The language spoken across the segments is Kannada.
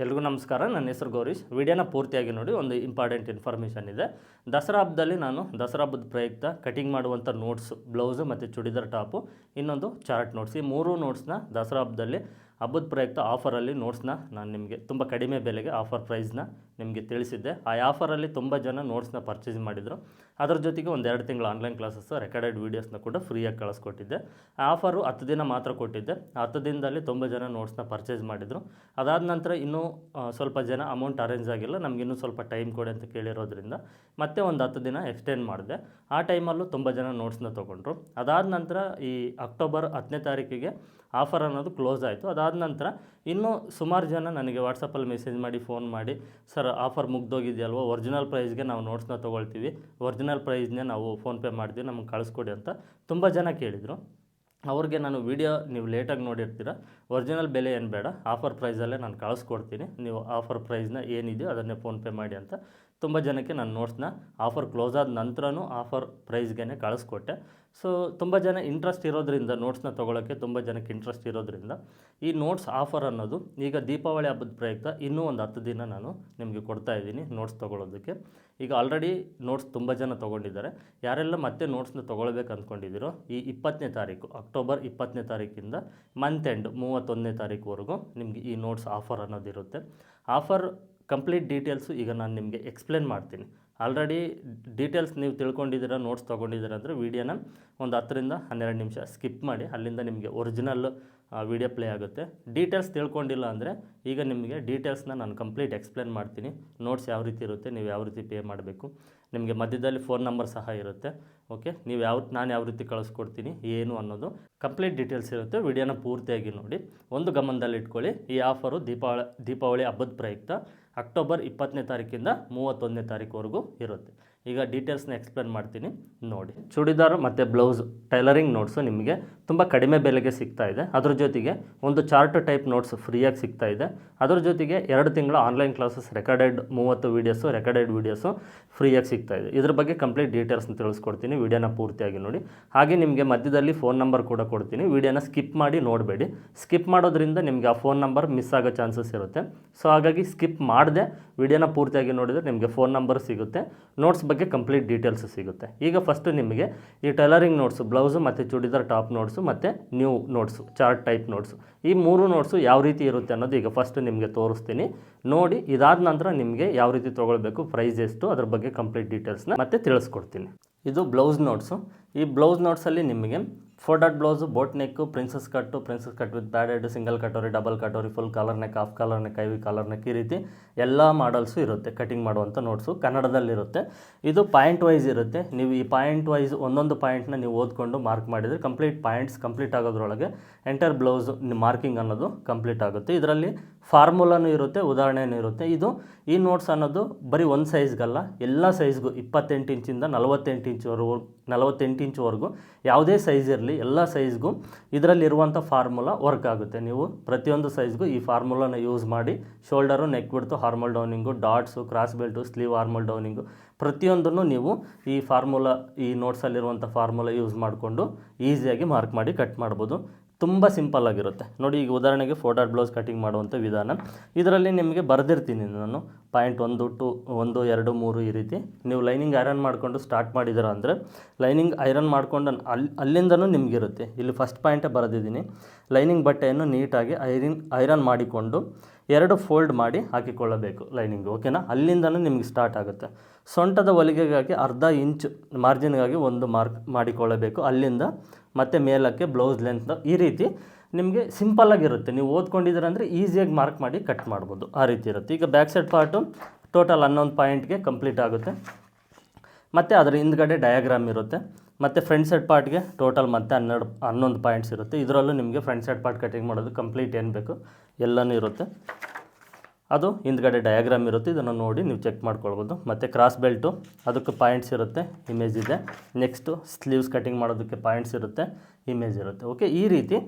ಎಲ್ರಿಗೂ ನಮಸ್ಕಾರ. ನನ್ನ ಹೆಸರು ಗೌರೀಶ್. ವಿಡಿಯೋನ ಪೂರ್ತಿಯಾಗಿ ನೋಡಿ. ಒಂದು ಇಂಪಾರ್ಟೆಂಟ್ ಇನ್ಫಾರ್ಮೇಷನ್ ಇದೆ. ದಸರಾ ಹಬ್ಬದಲ್ಲಿ ನಾನು ದಸರಾ ಹಬ್ಬದ ಪ್ರಯುಕ್ತ ಕಟಿಂಗ್ ಮಾಡುವಂಥ ನೋಟ್ಸು, ಬ್ಲೌಸು ಮತ್ತು ಚೂಡಿದಾರ್ ಟಾಪು, ಇನ್ನೊಂದು ಚಾರ್ಟ್ ನೋಟ್ಸ್, ಈ ಮೂರು ನೋಟ್ಸ್ನ ದಸರಾ ಹಬ್ಬದಲ್ಲಿ ಹಬ್ಬದ ಪ್ರಯುಕ್ತ ಆಫರಲ್ಲಿ ನೋಟ್ಸ್ನ ನಾನು ನಿಮಗೆ ತುಂಬ ಕಡಿಮೆ ಬೆಲೆಗೆ ಆಫರ್ ಪ್ರೈಸ್ನ ನಿಮಗೆ ತಿಳಿಸಿದ್ದೆ. ಆ ಆಫರಲ್ಲಿ ತುಂಬ ಜನ ನೋಟ್ಸ್ನ ಪರ್ಚೇಸ್ ಮಾಡಿದರು. ಅದರ ಜೊತೆಗೆ ಒಂದು 2 ತಿಂಗಳು ಆನ್ಲೈನ್ ಕ್ಲಾಸಸ್, ರೆಕಾರ್ಡೆಡ್ ವೀಡಿಯೋಸ್ನ ಕೂಡ ಫ್ರೀಯಾಗಿ ಕಳಿಸ್ಕೊಟ್ಟಿದ್ದೆ. ಆ ಆಫರು 10 ದಿನ ಮಾತ್ರ ಕೊಟ್ಟಿದ್ದೆ. 10 ದಿನದಲ್ಲಿ ತುಂಬ ಜನ ನೋಟ್ಸ್ನ ಪರ್ಚೇಸ್ ಮಾಡಿದರು. ಅದಾದ ನಂತರ ಇನ್ನೂ ಸ್ವಲ್ಪ ಜನ ಅಮೌಂಟ್ ಅರೇಂಜ್ ಆಗಿಲ್ಲ, ನಮಗಿನ್ನೂ ಸ್ವಲ್ಪ ಟೈಮ್ ಕೊಡಿ ಅಂತ ಕೇಳಿರೋದ್ರಿಂದ ಮತ್ತೆ ಒಂದು 10 ದಿನ ಎಕ್ಸ್ಟೆಂಡ್ ಮಾಡಿದೆ. ಆ ಟೈಮಲ್ಲೂ ತುಂಬ ಜನ ನೋಟ್ಸ್ನ ತೊಗೊಂಡ್ರು. ಅದಾದ ನಂತರ ಈ ಅಕ್ಟೋಬರ್ 10ನೇ ತಾರೀಕಿಗೆ ಆಫರ್ ಅನ್ನೋದು ಕ್ಲೋಸ್ ಆಯಿತು. ಅದಾದ ನಂತರ ಇನ್ನೂ ಸುಮಾರು ಜನ ನನಗೆ ವಾಟ್ಸಪ್ಪಲ್ಲಿ ಮೆಸೇಜ್ ಮಾಡಿ, ಫೋನ್ ಮಾಡಿ, ಸರ್ ಆಫರ್ ಮುಗ್ದೋಗಿದೆಯಲ್ವ, ಒರಿಜಿನಲ್ ಪ್ರೈಸ್ಗೆ ನಾವು ನೋಟ್ಸ್ನ ತೊಗೊಳ್ತೀವಿ, ಒರಿಜಿನಲ್ ಪ್ರೈಸ್ನೇ ನಾವು ಫೋನ್ಪೇ ಮಾಡ್ತೀವಿ, ನಮಗೆ ಕಳಿಸ್ಕೊಡಿ ಅಂತ ತುಂಬ ಜನ ಕೇಳಿದರು. ಅವ್ರಿಗೆ ನಾನು ವೀಡಿಯೋ ನೀವು ಲೇಟಾಗಿ ನೋಡಿರ್ತೀರ, ಒರಿಜಿನಲ್ ಬೆಲೆ ಏನು ಬೇಡ, ಆಫರ್ ಪ್ರೈಸಲ್ಲೇ ನಾನು ಕಳಿಸ್ಕೊಡ್ತೀನಿ, ನೀವು ಆಫರ್ ಪ್ರೈಸ್ನ ಏನಿದೆಯೋ ಅದನ್ನೇ ಫೋನ್ಪೇ ಮಾಡಿ ಅಂತ ತುಂಬ ಜನಕ್ಕೆ ನಾನು ನೋಟ್ಸ್ನ ಆಫರ್ ಕ್ಲೋಸ್ ಆದ ನಂತರನೂ ಆಫರ್ ಪ್ರೈಸ್ಗೆ ಕಳಿಸ್ಕೊಟ್ಟೆ. ಸೊ ತುಂಬ ಜನ ಇಂಟ್ರೆಸ್ಟ್ ಇರೋದ್ರಿಂದ, ನೋಟ್ಸ್ನ ತೊಗೊಳಕ್ಕೆ ತುಂಬ ಜನಕ್ಕೆ ಇಂಟ್ರೆಸ್ಟ್ ಇರೋದ್ರಿಂದ ಈ ನೋಟ್ಸ್ ಆಫರ್ ಅನ್ನೋದು ಈಗ ದೀಪಾವಳಿ ಹಬ್ಬದ ಪ್ರಯುಕ್ತ ಇನ್ನೂ ಒಂದು 10 ದಿನ ನಾನು ನಿಮಗೆ ಕೊಡ್ತಾಯಿದ್ದೀನಿ ನೋಟ್ಸ್ ತೊಗೊಳೋದಕ್ಕೆ. ಈಗ ಆಲ್ರೆಡಿ ನೋಟ್ಸ್ ತುಂಬ ಜನ ತೊಗೊಂಡಿದ್ದಾರೆ. ಯಾರೆಲ್ಲ ಮತ್ತೆ ನೋಟ್ಸ್ನ ತೊಗೊಳ್ಬೇಕು ಅಂದ್ಕೊಂಡಿದ್ದೀರೋ ಈ 20ನೇ ತಾರೀಕು, ಅಕ್ಟೋಬರ್ 20ನೇ ತಾರೀಕಿಂದ ಮಂತ್ ಎಂಡ್ 31ನೇ ತಾರೀಕುವರೆಗೂ ನಿಮಗೆ ಈ ನೋಟ್ಸ್ ಆಫರ್ ಅನ್ನೋದಿರುತ್ತೆ. ಆಫರ್ ಕಂಪ್ಲೀಟ್ ಡೀಟೇಲ್ಸು ಈಗ ನಾನು ನಿಮಗೆ ಎಕ್ಸ್ಪ್ಲೇನ್ ಮಾಡ್ತೀನಿ. ಆಲ್ರೆಡಿ ಡೀಟೇಲ್ಸ್ ನೀವು ತಿಳ್ಕೊಂಡಿದ್ದೀರ, ನೋಟ್ಸ್ ತೊಗೊಂಡಿದ್ದೀರ ಅಂದರೆ ವೀಡಿಯೋನ ಒಂದು 10 ರಿಂದ 12 ನಿಮಿಷ ಸ್ಕಿಪ್ ಮಾಡಿ, ಅಲ್ಲಿಂದ ನಿಮಗೆ ಒರಿಜಿನಲ್ ವೀಡಿಯೋ ಪ್ಲೇ ಆಗುತ್ತೆ. ಡೀಟೇಲ್ಸ್ ತಿಳ್ಕೊಂಡಿಲ್ಲ ಅಂದರೆ ಈಗ ನಿಮಗೆ ಡೀಟೇಲ್ಸ್ನ ನಾನು ಕಂಪ್ಲೀಟ್ ಎಕ್ಸ್ಪ್ಲೇನ್ ಮಾಡ್ತೀನಿ. ನೋಟ್ಸ್ ಯಾವ ರೀತಿ ಇರುತ್ತೆ, ನೀವು ಯಾವ ರೀತಿ ಪೇ ಮಾಡಬೇಕು, ನಿಮಗೆ ಮಧ್ಯದಲ್ಲಿ ಫೋನ್ ನಂಬರ್ ಸಹ ಇರುತ್ತೆ. ಓಕೆ, ನಾನು ಯಾವ ರೀತಿ ಕಳಿಸ್ಕೊಡ್ತೀನಿ ಏನು ಅನ್ನೋದು ಕಂಪ್ಲೀಟ್ ಡೀಟೇಲ್ಸ್ ಇರುತ್ತೆ. ವಿಡಿಯೋನ ಪೂರ್ತಿಯಾಗಿ ನೋಡಿ. ಒಂದು ಗಮನದಲ್ಲಿ ಇಟ್ಕೊಳ್ಳಿ, ಈ ಆಫರು ದೀಪಾವಳಿ ಹಬ್ಬದ ಪ್ರಯುಕ್ತ ಅಕ್ಟೋಬರ್ 20ನೇ ತಾರೀಕಿಂದ 31ನೇ ತಾರೀಕುವರೆಗೂ ಇರುತ್ತೆ. ಈಗ ಡೀಟೇಲ್ಸ್ನ ಎಕ್ಸ್ಪ್ಲೇನ್ ಮಾಡ್ತೀನಿ ನೋಡಿ. ಚೂಡಿದಾರ್ ಮತ್ತು ಬ್ಲೌಸ್ ಟೈಲರಿಂಗ್ ನೋಟ್ಸು ನಿಮಗೆ ತುಂಬ ಕಡಿಮೆ ಬೆಲೆಗೆ ಸಿಗ್ತಾ ಇದೆ. ಅದ್ರ ಜೊತೆಗೆ ಒಂದು ಚಾರ್ಟ್ ಟೈಪ್ ನೋಟ್ಸ್ ಫ್ರೀಯಾಗಿ ಸಿಗ್ತಾ ಇದೆ. ಅದ್ರ ಜೊತೆಗೆ 2 ತಿಂಗಳ online classes, recorded 30 videos, recorded videos ಫ್ರೀಯಾಗಿ ಸಿಗ್ತಾ ಇದೆ. ಇದ್ರ ಬಗ್ಗೆ ಕಂಪ್ಲೀಟ್ ಡೀಟೇಲ್ಸ್ನ ತಿಳಿಸ್ಕೊಡ್ತೀನಿ. ವಿಡಿಯೋನ ಪೂರ್ತಿಯಾಗಿ ನೋಡಿ. ಹಾಗೆ ನಿಮಗೆ ಮಧ್ಯದಲ್ಲಿ ಫೋನ್ ನಂಬರ್ ಕೂಡ ಕೊಡ್ತೀನಿ. ವಿಡಿಯೋನ ಸ್ಕಿಪ್ ಮಾಡಿ ನೋಡಬೇಡಿ. ಸ್ಕಿಪ್ ಮಾಡೋದ್ರಿಂದ ನಿಮಗೆ ಆ ಫೋನ್ ನಂಬರ್ ಮಿಸ್ ಆಗೋ ಚಾನ್ಸಸ್ ಇರುತ್ತೆ. ಸೊ ಹಾಗಾಗಿ ಸ್ಕಿಪ್ ಮಾಡದೆ ವಿಡಿಯೋನ ಪೂರ್ತಿಯಾಗಿ ನೋಡಿದರೆ ನಿಮಗೆ ಫೋನ್ ನಂಬರ್ ಸಿಗುತ್ತೆ, ನೋಟ್ಸ್ ಬಗ್ಗೆ ಕಂಪ್ಲೀಟ್ ಡೀಟೇಲ್ಸ್ ಸಿಗುತ್ತೆ. ಈಗ ಫಸ್ಟು ನಿಮಗೆ ಈ ಟೈಲರಿಂಗ್ ನೋಟ್ಸು, ಬ್ಲೌಸು ಮತ್ತು ಚೂಡಿದಾರ್ ಟಾಪ್ ನೋಟ್ಸು ಮತ್ತು new notes, chart type notes, ಈ 3 ನೋಟ್ಸು ಯಾವ ರೀತಿ ಇರುತ್ತೆ ಅನ್ನೋದು ಈಗ ಫಸ್ಟ್ ನಿಮಗೆ ತೋರಿಸ್ತೀನಿ ನೋಡಿ. ಇದಾದ ನಂತರ ನಿಮಗೆ ಯಾವ ರೀತಿ ತೊಗೊಳ್ಬೇಕು, ಪ್ರೈಸ್ ಎಷ್ಟು, ಅದ್ರ ಬಗ್ಗೆ ಕಂಪ್ಲೀಟ್ ಡೀಟೇಲ್ಸ್ನ ಮತ್ತೆ ತಿಳಿಸ್ಕೊಡ್ತೀನಿ. ಇದು ಬ್ಲೌಸ್ ನೋಟ್ಸು. ಈ ಬ್ಲೌಸ್ ನೋಟ್ಸಲ್ಲಿ ನಿಮಗೆ 4 dot blouse, boat neck, princess cut with padded, single katori, double katori, full collar neck, half collar neck, ivy collar neck, ಈ ರೀತಿ ಎಲ್ಲ ಮಾಡಲ್ಸು ಇರುತ್ತೆ. ಕಟಿಂಗ್ ಮಾಡುವಂಥ ನೋಟ್ಸು ಕನ್ನಡದಲ್ಲಿರುತ್ತೆ. ಇದು ಪಾಯಿಂಟ್ ವೈಸ್ ಇರುತ್ತೆ. ನೀವು ಈ ಪಾಯಿಂಟ್ ವೈಸ್ ಒಂದೊಂದು ಪಾಯಿಂಟ್ನ ನೀವು ಓದ್ಕೊಂಡು ಮಾರ್ಕ್ ಮಾಡಿದರೆ ಪಾಯಿಂಟ್ಸ್ ಕಂಪ್ಲೀಟ್ ಆಗೋದ್ರೊಳಗೆ ಎಂಟರ್ ಬ್ಲೌಸ್ ಮಾರ್ಕಿಂಗ್ ಅನ್ನೋದು ಕಂಪ್ಲೀಟ್ ಆಗುತ್ತೆ. ಇದರಲ್ಲಿ ಫಾರ್ಮುಲಾನು ಇರುತ್ತೆ, ಉದಾಹರಣೆನೂ ಇರುತ್ತೆ. ಈ ನೋಟ್ಸ್ ಅನ್ನೋದು ಬರೀ ಒಂದು ಸೈಜ್ಗಲ್ಲ, ಎಲ್ಲ ಸೈಜ್ಗೂ 28 ಇಂಚಿಂದ 48 ಇಂಚ್ವರೆಗೂ ಯಾವುದೇ ಸೈಜ್ ಇರಲಿ, ಎಲ್ಲ ಸೈಜ್ಗೂ ಇದರಲ್ಲಿರುವಂಥ ಫಾರ್ಮುಲಾ ವರ್ಕ್ ಆಗುತ್ತೆ. ನೀವು ಪ್ರತಿಯೊಂದು ಸೈಜ್ಗೂ ಈ ಫಾರ್ಮುಲಾನ ಯೂಸ್ ಮಾಡಿ ಶೋಲ್ಡರು, ನೆಕ್ ಬಿಡ್ತು, ಹಾರ್ಮಲ್ ಡೌನಿಂಗು, ಡಾಟ್ಸು, ಕ್ರಾಸ್ ಬೆಲ್ಟು, ಸ್ಲೀವ್ ಆರ್ಮಲ್ ಡೌನಿಂಗು, ಪ್ರತಿಯೊಂದನ್ನು ನೀವು ಈ ನೋಟ್ಸಲ್ಲಿರುವಂಥ ಫಾರ್ಮುಲಾ ಯೂಸ್ ಮಾಡಿಕೊಂಡು ಈಸಿಯಾಗಿ ಮಾರ್ಕ್ ಮಾಡಿ ಕಟ್ ಮಾಡ್ಬೋದು. ತುಂಬ ಸಿಂಪಲ್ ಆಗಿರುತ್ತೆ ನೋಡಿ. ಈಗ ಉದಾಹರಣೆಗೆ 4 ಡಾಟ್ ಬ್ಲೌಸ್ ಕಟಿಂಗ್ ಮಾಡುವಂಥ ವಿಧಾನ ಇದರಲ್ಲಿ ನಿಮಗೆ ಬರೆದಿರ್ತೀನಿ ನಾನು. ಪಾಯಿಂಟ್ 1, 2, 1, 2, 3 ಈ ರೀತಿ ನೀವು ಲೈನಿಂಗ್ ಐರನ್ ಮಾಡಿಕೊಂಡು ಸ್ಟಾರ್ಟ್ ಮಾಡಿದ್ದೀರ ಅಂದರೆ ಲೈನಿಂಗ್ ಐರನ್ ಮಾಡಿಕೊಂಡು ಅಲ್ಲಿಂದನೂ ನಿಮಗಿರುತ್ತೆ. ಇಲ್ಲಿ ಫಸ್ಟ್ ಪಾಯಿಂಟೇ ಬರೆದಿದ್ದೀನಿ. ಲೈನಿಂಗ್ ಬಟ್ಟೆಯನ್ನು ನೀಟಾಗಿ ಐರನ್ ಮಾಡಿಕೊಂಡು 2 ಫೋಲ್ಡ್ ಮಾಡಿ ಹಾಕಿಕೊಳ್ಳಬೇಕು ಲೈನಿಂಗ್. ಓಕೆನಾ? ಅಲ್ಲಿಂದನೂ ನಿಮಗೆ ಸ್ಟಾರ್ಟ್ ಆಗುತ್ತೆ. ಸೊಂಟದ ಹೊಲಿಗೆಗಾಗಿ ಅರ್ಧ ಇಂಚ್ ಮಾರ್ಜಿನ್ಗಾಗಿ ಒಂದು ಮಾರ್ಕ್ ಮಾಡಿಕೊಳ್ಳಬೇಕು. ಅಲ್ಲಿಂದ ಮತ್ತು ಮೇಲಕ್ಕೆ ಬ್ಲೌಸ್ ಲೆಂತ್ ಈ ರೀತಿ ನಿಮಗೆ ಸಿಂಪಲ್ಲಾಗಿರುತ್ತೆ. ನೀವು ಓದ್ಕೊಂಡಿದ್ದೀರ ಅಂದರೆ ಈಸಿಯಾಗಿ ಮಾರ್ಕ್ ಮಾಡಿ ಕಟ್ ಮಾಡ್ಬೋದು. ಆ ರೀತಿ ಇರುತ್ತೆ. ಈಗ ಬ್ಯಾಕ್ ಸೈಡ್ ಪಾರ್ಟು ಟೋಟಲ್ 11 ಪಾಯಿಂಟ್ಗೆ ಕಂಪ್ಲೀಟ್ ಆಗುತ್ತೆ. ಮತ್ತು ಅದರ ಹಿಂದ್ಗಡೆ ಡಯಾಗ್ರಾಮ್ ಇರುತ್ತೆ. ಮತ್ತು ಫ್ರಂಟ್ ಸೈಡ್ ಪಾರ್ಟ್ಗೆ ಟೋಟಲ್ ಮತ್ತೆ 11 ಪಾಯಿಂಟ್ಸ್ ಇರುತ್ತೆ. ಇದರಲ್ಲೂ ನಿಮಗೆ ಫ್ರಂಟ್ ಸೈಡ್ ಪಾರ್ಟ್ ಕಟಿಂಗ್ ಮಾಡೋದು ಕಂಪ್ಲೀಟ್ ಏನು ಬೇಕು ಎಲ್ಲನೂ ಇರುತ್ತೆ. ಅದು ಹಿಂದ್ಗಡೆ ಡಯಾಗ್ರಾಮ್ ಇರುತ್ತೆ. ಇದನ್ನು ನೋಡಿ ನೀವು ಚೆಕ್ ಮಾಡ್ಕೊಳ್ಬೋದು. ಮತ್ತು ಕ್ರಾಸ್ ಬೆಲ್ಟು ಅದಕ್ಕೆ ಪಾಯಿಂಟ್ಸ್ ಇರುತ್ತೆ, ಇಮೇಜ್ ಇದೆ. ನೆಕ್ಸ್ಟು ಸ್ಲೀವ್ಸ್ ಕಟಿಂಗ್ ಮಾಡೋದಕ್ಕೆ ಪಾಯಿಂಟ್ಸ್ ಇರುತ್ತೆ, ಇಮೇಜ್ ಇರುತ್ತೆ. ಓಕೆ, ಈ ರೀತಿ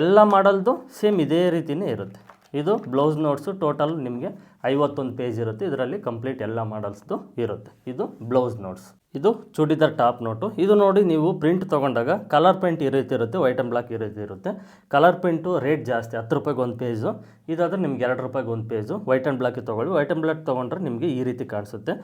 ಎಲ್ಲ ಮಾಡಲ್ದು ಸೇಮ್ ಇದೇ ರೀತಿಯೇ ಇರುತ್ತೆ. ಇದು ಬ್ಲೌಸ್ ನೋಟ್ಸು. ಟೋಟಲ್ ನಿಮಗೆ 51 ಪೇಜ್ ಇರುತ್ತೆ. ಇದರಲ್ಲಿ ಕಂಪ್ಲೀಟ್ ಎಲ್ಲ ಮಾಡಲ್ಸ್ದು ಇರುತ್ತೆ. ಇದು ಬ್ಲೌಸ್ ನೋಟ್ಸ್. ಇದು ಚೂಡಿದಾರ್ ಟಾಪ್ ನೋಟು. ಇದು ನೋಡಿ ನೀವು ಪ್ರಿಂಟ್ ತೊಗೊಂಡಾಗ ಕಲರ್ ಪ್ರಿಂಟ್ ಈ ರೀತಿ ಇರುತ್ತೆ, ವೈಟ್ ಆ್ಯಂಡ್ ಬ್ಲಾಕ್ ಈ ರೀತಿ ಇರುತ್ತೆ. ಕಲರ್ ಪ್ರಿಂಟು ರೇಟ್ ಜಾಸ್ತಿ, 10 ರೂಪಾಯಿಗೆ ಒಂದು ಪೇಜು. ಇದಾದರೆ ನಿಮ್ಗೆ 2 ರೂಪಾಯಿಗೆ ಒಂದು ಪೇಜು. ವೈಟ್ ಆ್ಯಂಡ್ ಬ್ಲಾಕಿಗೆ ತೊಗೊಳ್ಳಿ. ವೈಟ್ ಆ್ಯಂಡ್ ಬ್ಲಾಕ್ ತೊಗೊಂಡ್ರೆ ನಿಮಗೆ ಈ ರೀತಿ ಕಾಣಿಸುತ್ತೆ.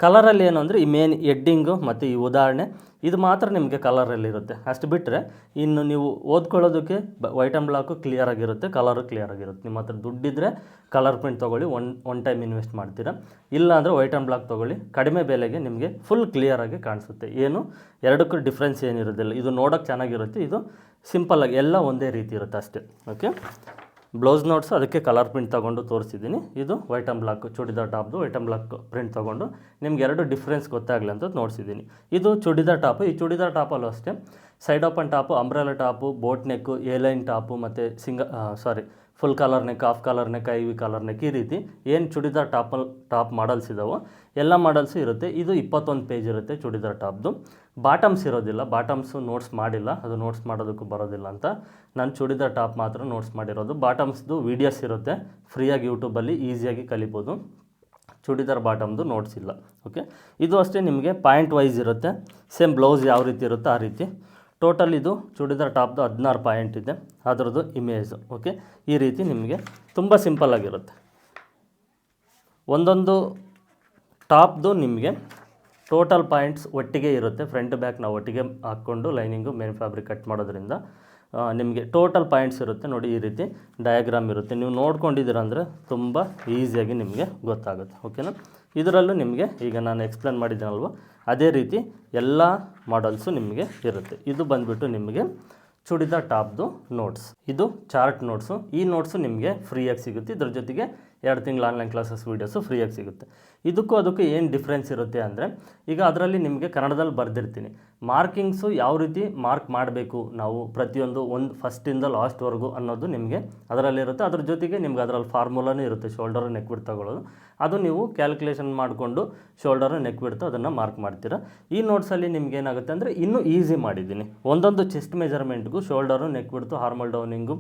ಕಲರಲ್ಲಿ ಏನು ಅಂದರೆ ಈ ಮೇನ್ ಎಡ್ಡಿಂಗು ಮತ್ತು ಈ ಉದಾಹರಣೆ ಇದು ಮಾತ್ರ ನಿಮಗೆ ಕಲರಲ್ಲಿರುತ್ತೆ. ಅಷ್ಟು ಬಿಟ್ಟರೆ ಇನ್ನು ನೀವು ಓದ್ಕೊಳ್ಳೋದಕ್ಕೆ ವೈಟ್ ಆ್ಯಂಡ್ ಬ್ಲಾಕು ಕ್ಲಿಯರಾಗಿರುತ್ತೆ, ಕಲರು ಕ್ಲಿಯರಾಗಿರುತ್ತೆ. ನಿಮ್ಮ ಹತ್ರ ದುಡ್ಡಿದ್ದರೆ ಕಲರ್ ಪ್ರಿಂಟ್ ತೊಗೊಳ್ಳಿ, ಒನ್ ಟೈಮ್ ಇನ್ವೆಸ್ಟ್ ಮಾಡ್ತೀರಾ. ಇಲ್ಲ ಅಂದರೆ ವೈಟ್ ಆ್ಯಂಡ್ ಬ್ಲಾಕ್ ತೊಗೊಳ್ಳಿ, ಕಡಿಮೆ ಬೆಲೆಗೆ ನಿಮಗೆ ಫುಲ್ ಕ್ಲಿಯರಾಗಿ ಕಾಣಿಸುತ್ತೆ. ಏನು ಎರಡಕ್ಕೂ ಡಿಫ್ರೆನ್ಸ್ ಏನಿರೋದಿಲ್ಲ. ಇದು ನೋಡೋಕ್ಕೆ ಚೆನ್ನಾಗಿರುತ್ತೆ, ಇದು ಸಿಂಪಲ್ಲಾಗಿ ಎಲ್ಲ ಒಂದೇ ರೀತಿ ಇರುತ್ತೆ ಅಷ್ಟೇ. ಓಕೆ, ಬ್ಲೌಸ್ ನೋಟ್ಸು ಅದಕ್ಕೆ ಕಲರ್ ಪ್ರಿಂಟ್ ತೊಗೊಂಡು ತೋರಿಸಿದ್ದೀನಿ. ಇದು ವೈಟ್ ಆ್ಯಂಡ್ ಬ್ಲಾಕ್ ಚೂಡಿದಾರ್ ಟಾಪ್ದು ವೈಟ್ ಆ್ಯಂಡ್ ಬ್ಲಾಕ್ ಪ್ರಿಂಟ್ ತೊಗೊಂಡು ನಿಮ್ಗೆ ಎರಡು ಡಿಫ್ರೆನ್ಸ್ ಗೊತ್ತಾಗಲಿ ಅಂತ ನೋಡಿಸಿದ್ದೀನಿ. ಇದು ಚೂಡಿದಾರ್ ಟಾಪು. ಈ ಚೂಡಿದಾರ್ ಟಾಪಲ್ಲೂ ಅಷ್ಟೇ side open top, umbrella top, boat neck, A line top ಮತ್ತು full collar neck, half collar neck, ivy collar neck, ಈ ರೀತಿ ಏನು ಚೂಡಿದಾರ್ ಟಾಪ್ ಮಾಡಲ್ಸ್ ಇದ್ದಾವೋ ಎಲ್ಲ ಮಾಡಲ್ಸು ಇರುತ್ತೆ. ಇದು 21 ಪೇಜ್ ಇರುತ್ತೆ ಚೂಡಿದಾರ್ ಟಾಪ್ದು. ಬಾಟಮ್ಸ್ ಇರೋದಿಲ್ಲ, ಬಾಟಮ್ಸು ನೋಟ್ಸ್ ಮಾಡಿಲ್ಲ, ಅದು ನೋಟ್ಸ್ ಮಾಡೋದಕ್ಕೂ ಬರೋದಿಲ್ಲ ಅಂತ ನಾನು ಚೂಡಿದಾರ್ ಟಾಪ್ ಮಾತ್ರ ನೋಟ್ಸ್ ಮಾಡಿರೋದು. ಬಾಟಮ್ಸ್ದು ವೀಡಿಯೋಸ್ ಇರುತ್ತೆ, ಫ್ರೀಯಾಗಿ ಯೂಟ್ಯೂಬಲ್ಲಿ ಈಸಿಯಾಗಿ ಕಲಿಬೋದು. ಚೂಡಿದಾರ್ ಬಾಟಮ್ದು ನೋಟ್ಸ್ ಇಲ್ಲ. ಓಕೆ, ಇದು ಅಷ್ಟೇ ನಿಮಗೆ ಪಾಯಿಂಟ್ ವೈಸ್ ಇರುತ್ತೆ. ಸೇಮ್ ಬ್ಲೌಸ್ ಯಾವ ರೀತಿ ಇರುತ್ತೋ ಆ ರೀತಿ. ಟೋಟಲ್ ಇದು ಚೂಡಿದಾರ್ ಟಾಪ್ದು 16 ಪಾಯಿಂಟ್ ಇದೆ, ಅದರದ್ದು ಇಮೇಜು. ಓಕೆ, ಈ ರೀತಿ ನಿಮಗೆ ತುಂಬ ಸಿಂಪಲ್ಲಾಗಿರುತ್ತೆ. ಒಂದೊಂದು ಟಾಪ್ದು ನಿಮಗೆ ಟೋಟಲ್ ಪಾಯಿಂಟ್ಸ್ ಒಟ್ಟಿಗೆ ಇರುತ್ತೆ. ಫ್ರಂಟ್ ಬ್ಯಾಕ್ ನಾವು ಒಟ್ಟಿಗೆ ಹಾಕ್ಕೊಂಡು ಲೈನಿಂಗು ಮೇನ್ ಫ್ಯಾಬ್ರಿಕ್ ಕಟ್ ಮಾಡೋದ್ರಿಂದ ನಿಮಗೆ ಟೋಟಲ್ ಪಾಯಿಂಟ್ಸ್ ಇರುತ್ತೆ. ನೋಡಿ ಈ ರೀತಿ ಡಯಾಗ್ರಾಮ್ ಇರುತ್ತೆ. ನೀವು ನೋಡ್ಕೊಂಡಿದ್ದೀರ ಅಂದರೆ ತುಂಬ ಈಸಿಯಾಗಿ ನಿಮಗೆ ಗೊತ್ತಾಗುತ್ತೆ. ಓಕೆನಾ, ಇದರಲ್ಲೂ ನಿಮಗೆ ಈಗ ನಾನು ಎಕ್ಸ್ಪ್ಲೇನ್ ಮಾಡಿದ್ದೀನಲ್ವ ಅದೇ ರೀತಿ ಎಲ್ಲ ಮಾಡಲ್ಸು ನಿಮಗೆ ಇರುತ್ತೆ. ಇದು ಬಂದುಬಿಟ್ಟು ನಿಮಗೆ ಚೂಡಿದಾರ್ ಟಾಪ್ದು ನೋಟ್ಸ್. ಇದು ಚಾರ್ಟ್ ನೋಟ್ಸು. ಈ ನೋಟ್ಸು ನಿಮಗೆ ಫ್ರೀಯಾಗಿ ಸಿಗುತ್ತೆ. ಇದ್ರ ಜೊತೆಗೆ 2 ತಿಂಗಳ ಆನ್ಲೈನ್ ಕ್ಲಾಸಸ್ ವೀಡಿಯೋಸು ಫ್ರೀಯಾಗಿ ಸಿಗುತ್ತೆ. ಇದಕ್ಕೂ ಅದಕ್ಕೂ ಏನು ಡಿಫ್ರೆನ್ಸ್ ಇರುತ್ತೆ ಅಂದರೆ, ಈಗ ಅದರಲ್ಲಿ ನಿಮಗೆ ಕನ್ನಡದಲ್ಲಿ ಬರೆದಿರ್ತೀನಿ ಮಾರ್ಕಿಂಗ್ಸು ಯಾವ ರೀತಿ ಮಾರ್ಕ್ ಮಾಡಬೇಕು ನಾವು ಪ್ರತಿಯೊಂದು ಫಸ್ಟಿಂದ ಲಾಸ್ಟ್ವರೆಗೂ ಅನ್ನೋದು ನಿಮಗೆ ಅದರಲ್ಲಿರುತ್ತೆ. ಅದ್ರ ಜೊತೆಗೆ ನಿಮ್ಗೆ ಅದರಲ್ಲಿ ಫಾರ್ಮುಲಾನೂ ಇರುತ್ತೆ, ಶೋಲ್ಡರು ನೆಕ್ ಬಿಡ್ತ್ ತಗೊಳ್ಳೋದು. ಅದು ನೀವು ಕ್ಯಾಲ್ಕುಲೇಷನ್ ಮಾಡಿಕೊಂಡು ಶೋಲ್ಡರು ನೆಕ್ ಬಿಡ್ತು ಅದನ್ನು ಮಾರ್ಕ್ ಮಾಡ್ತೀರಾ. ಈ ನೋಟ್ಸಲ್ಲಿ ನಿಮ್ಗೆ ಏನಾಗುತ್ತೆ ಅಂದರೆ ಇನ್ನೂ ಈಸಿ ಮಾಡಿದ್ದೀನಿ. ಒಂದೊಂದು ಚೆಸ್ಟ್ ಮೆಜರ್ಮೆಂಟ್ಗೂ ಶೋಲ್ಡರು ನೆಕ್ ಬಿಡ್ತು, ಹಾರ್ಮಲ್ ಡೌನಿಂಗು,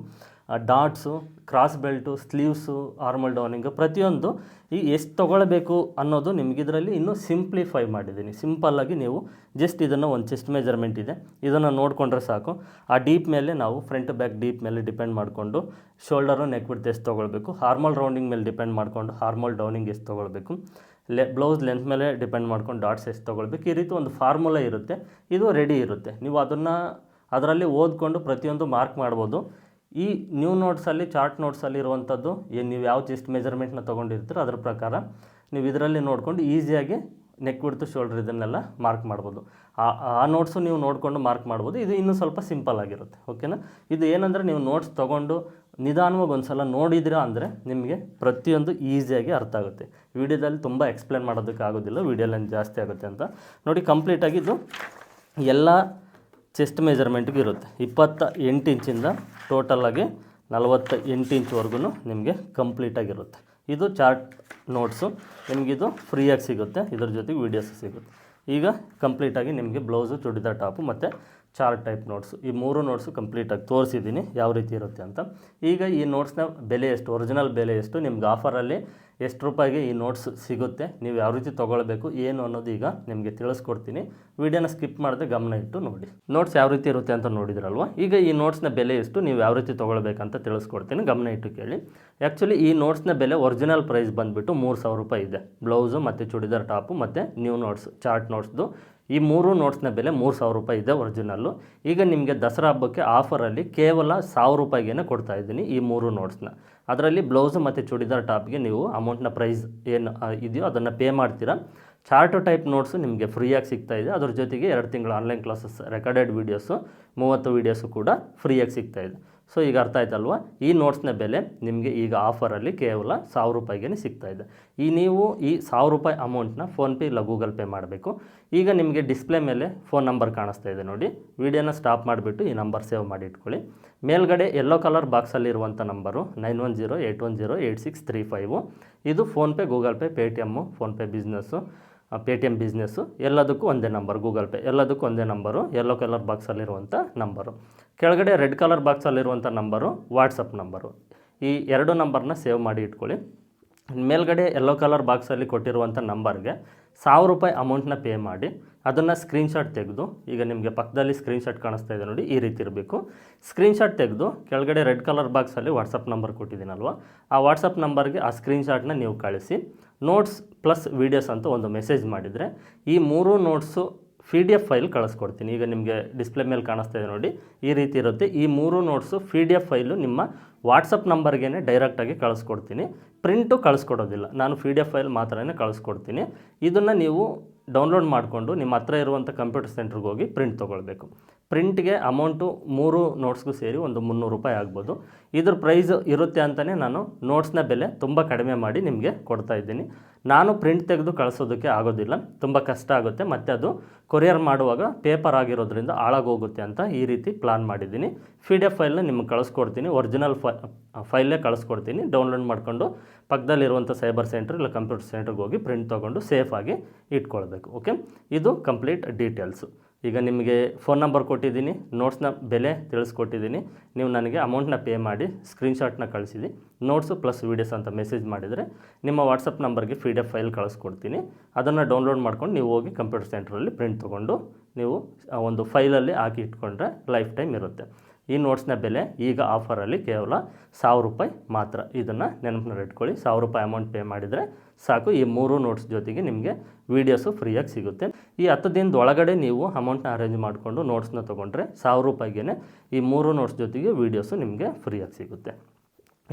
ಡಾಟ್ಸು, ಕ್ರಾಸ್ ಬೆಲ್ಟು, ಸ್ಲೀವ್ಸು, ಆರ್ಮಲ್ ಡೌನಿಂಗು, ಪ್ರತಿಯೊಂದು ಈ ಎಷ್ಟು ತೊಗೊಳ್ಬೇಕು ಅನ್ನೋದು ನಿಮಗಿದರಲ್ಲಿ ಇನ್ನೂ ಸಿಂಪ್ಲಿಫೈ ಮಾಡಿದ್ದೀನಿ. ಸಿಂಪಲ್ಲಾಗಿ ನೀವು ಜಸ್ಟ್ ಇದನ್ನು ಒಂದು ಚೆಸ್ಟ್ ಮೆಜರ್ಮೆಂಟ್ ಇದೆ, ಇದನ್ನು ನೋಡಿಕೊಂಡ್ರೆ ಸಾಕು. ಆ ಡೀಪ್ ಮೇಲೆ ನಾವು ಫ್ರಂಟ್ ಬ್ಯಾಕ್ ಡೀಪ್ ಮೇಲೆ ಡಿಪೆಂಡ್ ಮಾಡಿಕೊಂಡು ಶೋಲ್ಡರು ನೆಕ್ ಬಿಡ್ತು ಎಷ್ಟು ತೊಗೊಳ್ಬೇಕು, ಹಾರ್ಮಲ್ ರೌಂಡಿಂಗ್ ಮೇಲೆ ಡಿಪೆಂಡ್ ಮಾಡಿಕೊಂಡು ಹಾರ್ಮಲ್ ಡೌನಿಂಗ್ ಎಷ್ಟು ತೊಗೊಳ್ಬೇಕು, ಬ್ಲೌಸ್ ಲೆಂತ್ ಮೇಲೆ ಡಿಪೆಂಡ್ ಮಾಡ್ಕೊಂಡು ಡಾಟ್ಸ್ ಎಷ್ಟು ತೊಗೊಳ್ಬೇಕು, ಈ ರೀತಿ ಒಂದು ಫಾರ್ಮುಲಾ ಇರುತ್ತೆ. ಇದು ರೆಡಿ ಇರುತ್ತೆ. ನೀವು ಅದರಲ್ಲಿ ಓದ್ಕೊಂಡು ಪ್ರತಿಯೊಂದು ಮಾರ್ಕ್ ಮಾಡ್ಬೋದು. ಈ ನ್ಯೂ ನೋಟ್ಸಲ್ಲಿ ಚಾರ್ಟ್ ನೋಟ್ಸಲ್ಲಿ ಇರುವಂಥದ್ದು ಏನು ನೀವು ಯಾವ ಚೆಸ್ಟ್ ಮೆಜರ್ಮೆಂಟ್ನ ತೊಗೊಂಡಿರ್ತೀರೋ ಅದ್ರ ಪ್ರಕಾರ ನೀವು ಇದರಲ್ಲಿ ನೋಡಿಕೊಂಡು ಈಸಿಯಾಗಿ ನೆಕ್ ಬಿಡ್ತು ಶೋಲ್ಡರ್ ಇದನ್ನೆಲ್ಲ ಮಾರ್ಕ್ ಮಾಡ್ಬೋದು. ಆ ನೋಟ್ಸು ನೀವು ನೋಡಿಕೊಂಡು ಮಾರ್ಕ್ ಮಾಡ್ಬೋದು. ಇದು ಇನ್ನೂ ಸ್ವಲ್ಪ ಸಿಂಪಲ್ ಆಗಿರುತ್ತೆ. ಓಕೆನಾ, ಇದು ಏನಂದರೆ ನೀವು ನೋಟ್ಸ್ ತೊಗೊಂಡು ನಿಧಾನವಾಗಿ ಒಂದು ಸಲ ನೋಡಿದಿರಾ ಅಂದರೆ ನಿಮಗೆ ಪ್ರತಿಯೊಂದು ಈಸಿಯಾಗಿ ಅರ್ಥ ಆಗುತ್ತೆ. ವೀಡಿಯೋದಲ್ಲಿ ತುಂಬ ಎಕ್ಸ್ಪ್ಲೇನ್ ಮಾಡೋದಕ್ಕೆ ಆಗೋದಿಲ್ಲ, ವೀಡಿಯೋ ಲೆಂತ್ ಜಾಸ್ತಿ ಆಗುತ್ತೆ ಅಂತ. ನೋಡಿ, ಕಂಪ್ಲೀಟಾಗಿ ಇದು ಎಲ್ಲ ಚೆಸ್ಟ್ ಮೆಜರ್ಮೆಂಟ್ಗೂ ಇರುತ್ತೆ. 28 ಇಂಚಿಂದ ಟೋಟಲಾಗಿ 48 ಇಂಚ್ವರೆಗೂ ನಿಮಗೆ ಕಂಪ್ಲೀಟಾಗಿರುತ್ತೆ. ಇದು ಚಾರ್ಟ್ ನೋಟ್ಸು. ನಿಮಗಿದು ಫ್ರೀಯಾಗಿ ಸಿಗುತ್ತೆ, ಇದ್ರ ಜೊತೆಗೆ ವೀಡಿಯೋಸು ಸಿಗುತ್ತೆ. ಈಗ ಕಂಪ್ಲೀಟಾಗಿ ನಿಮಗೆ ಬ್ಲೌಸು, ಚೂಡಿದಾರ್ ಟಾಪು ಮತ್ತು ಚಾರ್ಟ್ ಟೈಪ್ ನೋಟ್ಸು, ಈ 3 ನೋಟ್ಸು ಕಂಪ್ಲೀಟಾಗಿ ತೋರಿಸಿದ್ದೀನಿ ಯಾವ ರೀತಿ ಇರುತ್ತೆ ಅಂತ. ಈಗ ಈ ನೋಟ್ಸ್ನ ಬೆಲೆ ಎಷ್ಟು, ಒರಿಜಿನಲ್ ಬೆಲೆ ಎಷ್ಟು, ನಿಮ್ಗೆ ಆಫರಲ್ಲಿ ಎಷ್ಟು ರೂಪಾಯಿಗೆ ಈ ನೋಟ್ಸ್ ಸಿಗುತ್ತೆ, ನೀವು ಯಾವ ರೀತಿ ತೊಗೊಳ್ಬೇಕು ಏನು ಅನ್ನೋದು ಈಗ ನಿಮಗೆ ತಿಳಿಸ್ಕೊಡ್ತೀನಿ. ವೀಡಿಯೋನ ಸ್ಕಿಪ್ ಮಾಡದೆ ಗಮನ ಇಟ್ಟು ನೋಡಿ. ನೋಟ್ಸ್ ಯಾವ ರೀತಿ ಇರುತ್ತೆ ಅಂತ ನೋಡಿದ್ರಲ್ವ. ಈಗ ಈ ನೋಟ್ಸ್ನ ಬೆಲೆ ಎಷ್ಟು, ನೀವು ಯಾವ ರೀತಿ ತೊಗೊಳ್ಬೇಕಂತ ತಿಳಿಸ್ಕೊಡ್ತೀನಿ, ಗಮನ ಇಟ್ಟು ಕೇಳಿ. ಆ್ಯಕ್ಚುಲಿ ಈ ನೋಟ್ಸ್ನ ಬೆಲೆ ಒರಿಜಿನಲ್ ಪ್ರೈಸ್ ಬಂದುಬಿಟ್ಟು 3000 ರೂಪಾಯಿ ಇದೆ. ಬ್ಲೌಸು ಮತ್ತು ಚೂಡಿದಾರ್ ಟಾಪು ಮತ್ತು ನ್ಯೂ ನೋಟ್ಸ್ ಚಾರ್ಟ್ ನೋಟ್ಸ್ದು ಈ 3 ನೋಟ್ಸ್ನ ಬೆಲೆ 3000 ರೂಪಾಯಿ ಇದೆ ಒರಿಜಿನಲ್ಲು. ಈಗ ನಿಮಗೆ ದಸರಾ ಹಬ್ಬಕ್ಕೆ ಆಫರಲ್ಲಿ ಕೇವಲ 1000 ರೂಪಾಯಿಗೇ ಕೊಡ್ತಾಯಿದ್ದೀನಿ ಈ 3 ನೋಟ್ಸ್ನ. ಅದರಲ್ಲಿ ಬ್ಲೌಸು ಮತ್ತು ಚೂಡಿದಾರ್ ಟಾಪ್ಗೆ ನೀವು ಅಮೌಂಟ್ನ ಪ್ರೈಸ್ ಏನು ಇದೆಯೋ ಅದನ್ನು ಪೇ ಮಾಡ್ತೀರಾ. ಚಾರ್ಟು ಟೈಪ್ ನೋಟ್ಸು ನಿಮಗೆ ಫ್ರೀಯಾಗಿ ಸಿಗ್ತಾಯಿದೆ. ಅದ್ರ ಜೊತೆಗೆ 2 ತಿಂಗಳ online classes recorded videos 30 videos ಕೂಡ ಫ್ರೀಯಾಗಿ ಸಿಗ್ತಾಯಿದೆ. ಸೊ ಈಗ ಅರ್ಥ ಆಯ್ತಲ್ವ. ಈ ನೋಟ್ಸ್ನ ಬೆಲೆ ನಿಮಗೆ ಈಗ ಆಫರಲ್ಲಿ ಕೇವಲ 1000 ರೂಪಾಯಿಗೆ ಸಿಗ್ತಾಯಿದೆ. ನೀವು ಈ 1000 ರೂಪಾಯಿ ಅಮೌಂಟ್ನ ಫೋನ್ಪೇ ಇಲ್ಲ ಗೂಗಲ್ ಪೇ ಮಾಡಬೇಕು. ಈಗ ನಿಮಗೆ ಡಿಸ್ಪ್ಲೇ ಮೇಲೆ ಫೋನ್ ನಂಬರ್ ಕಾಣಿಸ್ತಾ ಇದೆ ನೋಡಿ. ವೀಡಿಯೋನ ಸ್ಟಾಪ್ ಮಾಡಿಬಿಟ್ಟು ಈ ನಂಬರ್ ಸೇವ್ ಮಾಡಿ ಇಟ್ಕೊಳ್ಳಿ. ಮೇಲ್ಗಡೆ ಯೆಲ್ಲೋ ಕಲರ್ ಬಾಕ್ಸಲ್ಲಿರುವಂಥ ನಂಬರು 9108108635. ಇದು PhonePe, Google Pay, Paytm, PhonePe business, Paytm business ಎಲ್ಲದಕ್ಕೂ ಒಂದೇ ನಂಬರ್. ಗೂಗಲ್ ಪೇ ಎಲ್ಲದಕ್ಕೂ ಒಂದೇ ನಂಬರು, ಯೆಲ್ಲೋ ಕಲರ್ ಬಾಕ್ಸಲ್ಲಿರುವಂಥ ನಂಬರು. ಕೆಳಗಡೆ ರೆಡ್ ಕಲರ್ ಬಾಕ್ಸಲ್ಲಿರುವಂಥ ನಂಬರು ವಾಟ್ಸಪ್ ನಂಬರು. ಈ 2 ನಂಬರ್ನ ಸೇವ್ ಮಾಡಿ ಇಟ್ಕೊಳ್ಳಿ. ಮೇಲ್ಗಡೆ ಯೆಲ್ಲೋ ಕಲರ್ ಬಾಕ್ಸಲ್ಲಿ ಕೊಟ್ಟಿರುವಂಥ ನಂಬರ್ಗೆ 1000 ರೂಪಾಯಿ ಅಮೌಂಟ್ನ ಪೇ ಮಾಡಿ ಅದನ್ನು ಸ್ಕ್ರೀನ್ಶಾಟ್ ತೆಗೆದು, ಈಗ ನಿಮಗೆ ಪಕ್ಕದಲ್ಲಿ ಸ್ಕ್ರೀನ್ಶಾಟ್ ಕಾಣಿಸ್ತಾ ಇದೆ ನೋಡಿ, ಈ ರೀತಿ ಇರಬೇಕು. ಸ್ಕ್ರೀನ್ಶಾಟ್ ತೆಗೆದು ಕೆಳಗಡೆ ರೆಡ್ ಕಲರ್ ಬಾಕ್ಸಲ್ಲಿ ವಾಟ್ಸಪ್ ನಂಬರ್ ಕೊಟ್ಟಿದ್ದೀನಲ್ವ, ಆ ವಾಟ್ಸಪ್ ನಂಬರ್ಗೆ ಆ ಸ್ಕ್ರೀನ್ಶಾಟ್ನ ನೀವು ಕಳಿಸಿ ನೋಟ್ಸ್ ಪ್ಲಸ್ ವೀಡಿಯೋಸ್ ಅಂತ ಒಂದು ಮೆಸೇಜ್ ಮಾಡಿದರೆ ಈ 3 ನೋಟ್ಸು PDF ಫೈಲ್ ಕಳಿಸ್ಕೊಡ್ತೀನಿ. ಈಗ ನಿಮಗೆ ಡಿಸ್ಪ್ಲೇ ಮೇಲೆ ಕಾಣಿಸ್ತಾ ಇದೆ ನೋಡಿ, ಈ ರೀತಿ ಇರುತ್ತೆ. ಈ 3 ನೋಟ್ಸು PDF ಫೈಲು ನಿಮ್ಮ ವಾಟ್ಸಪ್ ನಂಬರ್ಗೇ ಡೈರೆಕ್ಟಾಗಿ ಕಳಿಸ್ಕೊಡ್ತೀನಿ. ಪ್ರಿಂಟು ಕಳಿಸ್ಕೊಡೋದಿಲ್ಲ, ನಾನು PDF ಫೈಲ್ ಮಾತ್ರನೇ ಕಳಿಸ್ಕೊಡ್ತೀನಿ. ಇದನ್ನು ನೀವು ಡೌನ್ಲೋಡ್ ಮಾಡಿಕೊಂಡು ನಿಮ್ಮ ಹತ್ರ ಇರುವಂಥ ಕಂಪ್ಯೂಟರ್ ಸೆಂಟ್ರಿಗೆ ಹೋಗಿ ಪ್ರಿಂಟ್ ತೊಗೊಳ್ಬೇಕು. ಪ್ರಿಂಟ್ಗೆ ಅಮೌಂಟು 3 ನೋಟ್ಸ್ಗೂ ಸೇರಿ ಒಂದು 300 ರೂಪಾಯಿ ಆಗ್ಬೋದು. ಇದ್ರ ಪ್ರೈಸ್ ಇರುತ್ತೆ ಅಂತಲೇ ನಾನು ನೋಟ್ಸ್ನ ಬೆಲೆ ತುಂಬ ಕಡಿಮೆ ಮಾಡಿ ನಿಮಗೆ ಕೊಡ್ತಾ ಇದ್ದೀನಿ. ನಾನು ಪ್ರಿಂಟ್ ತೆಗೆದು ಕಳಿಸೋದಕ್ಕೆ ಆಗೋದಿಲ್ಲ, ತುಂಬ ಕಷ್ಟ ಆಗುತ್ತೆ, ಮತ್ತು ಅದು ಕೊರಿಯರ್ ಮಾಡುವಾಗ ಪೇಪರ್ ಆಗಿರೋದ್ರಿಂದ ಹಾಳಾಗೋಗುತ್ತೆ ಅಂತ ಈ ರೀತಿ ಪ್ಲಾನ್ ಮಾಡಿದ್ದೀನಿ. PDF ಫೈಲ್ನ ನಿಮಗೆ ಕಳಿಸ್ಕೊಡ್ತೀನಿ, ಒರಿಜಿನಲ್ ಫೈಲೇ ಕಳಿಸ್ಕೊಡ್ತೀನಿ. ಡೌನ್ಲೋಡ್ ಮಾಡಿಕೊಂಡು ಪಕ್ಕದಲ್ಲಿರುವಂಥ ಸೈಬರ್ ಸೆಂಟ್ರ್ ಇಲ್ಲ ಕಂಪ್ಯೂಟರ್ ಸೆಂಟ್ರಿಗೆ ಹೋಗಿ ಪ್ರಿಂಟ್ ತೊಗೊಂಡು ಸೇಫಾಗಿ ಇಟ್ಕೊಳ್ಬೇಕು. ಓಕೆ, ಇದು ಕಂಪ್ಲೀಟ್ ಡೀಟೇಲ್ಸು. ಈಗ ನಿಮಗೆ ಫೋನ್ ನಂಬರ್ ಕೊಟ್ಟಿದ್ದೀನಿ, ನೋಟ್ಸ್ನ ಬೆಲೆ ತಿಳಿಸ್ಕೊಟ್ಟಿದ್ದೀನಿ. ನೀವು ನನಗೆ ಅಮೌಂಟ್ನ ಪೇ ಮಾಡಿ ಸ್ಕ್ರೀನ್ಶಾಟ್ನ ಕಳಿಸಿದಿ, ನೋಟ್ಸು ಪ್ಲಸ್ ವೀಡಿಯೋಸ್ ಅಂತ ಮೆಸೇಜ್ ಮಾಡಿದರೆ ನಿಮ್ಮ ವಾಟ್ಸಪ್ ನಂಬರ್ಗೆ PDF ಫೈಲ್ ಕಳಿಸ್ಕೊಡ್ತೀನಿ. ಅದನ್ನು ಡೌನ್ಲೋಡ್ ಮಾಡ್ಕೊಂಡು ನೀವು ಹೋಗಿ ಕಂಪ್ಯೂಟರ್ ಸೆಂಟ್ರಲ್ಲಿ ಪ್ರಿಂಟ್ ತೊಗೊಂಡು ನೀವು ಒಂದು ಫೈಲಲ್ಲಿ ಹಾಕಿ ಇಟ್ಕೊಂಡ್ರೆ ಲೈಫ್ ಟೈಮ್ ಇರುತ್ತೆ. ಈ ನೋಟ್ಸ್ನ ಬೆಲೆ ಈಗ ಆಫರಲ್ಲಿ ಕೇವಲ 1000 ರೂಪಾಯಿ ಮಾತ್ರ. ಇದನ್ನು ನೆನಪಿನಲ್ಲಿ ಇಟ್ಕೊಳ್ಳಿ, 1000 ರೂಪಾಯಿ ಅಮೌಂಟ್ ಪೇ ಮಾಡಿದರೆ ಸಾಕು. ಈ 3 ನೋಟ್ಸ್ ಜೊತೆಗೆ ನಿಮಗೆ ವೀಡಿಯೋಸು ಫ್ರೀಯಾಗಿ ಸಿಗುತ್ತೆ. ಈ 10 ದಿನದ ಒಳಗಡೆ ನೀವು ಅಮೌಂಟ್ನ ಅರೇಂಜ್ ಮಾಡಿಕೊಂಡು ನೋಟ್ಸ್ನ ತೊಗೊಂಡ್ರೆ 1000 ರೂಪಾಯಿಗೆ ಈ 3 ನೋಟ್ಸ್ ಜೊತೆಗೆ ವೀಡಿಯೋಸು ನಿಮಗೆ ಫ್ರೀಯಾಗಿ ಸಿಗುತ್ತೆ.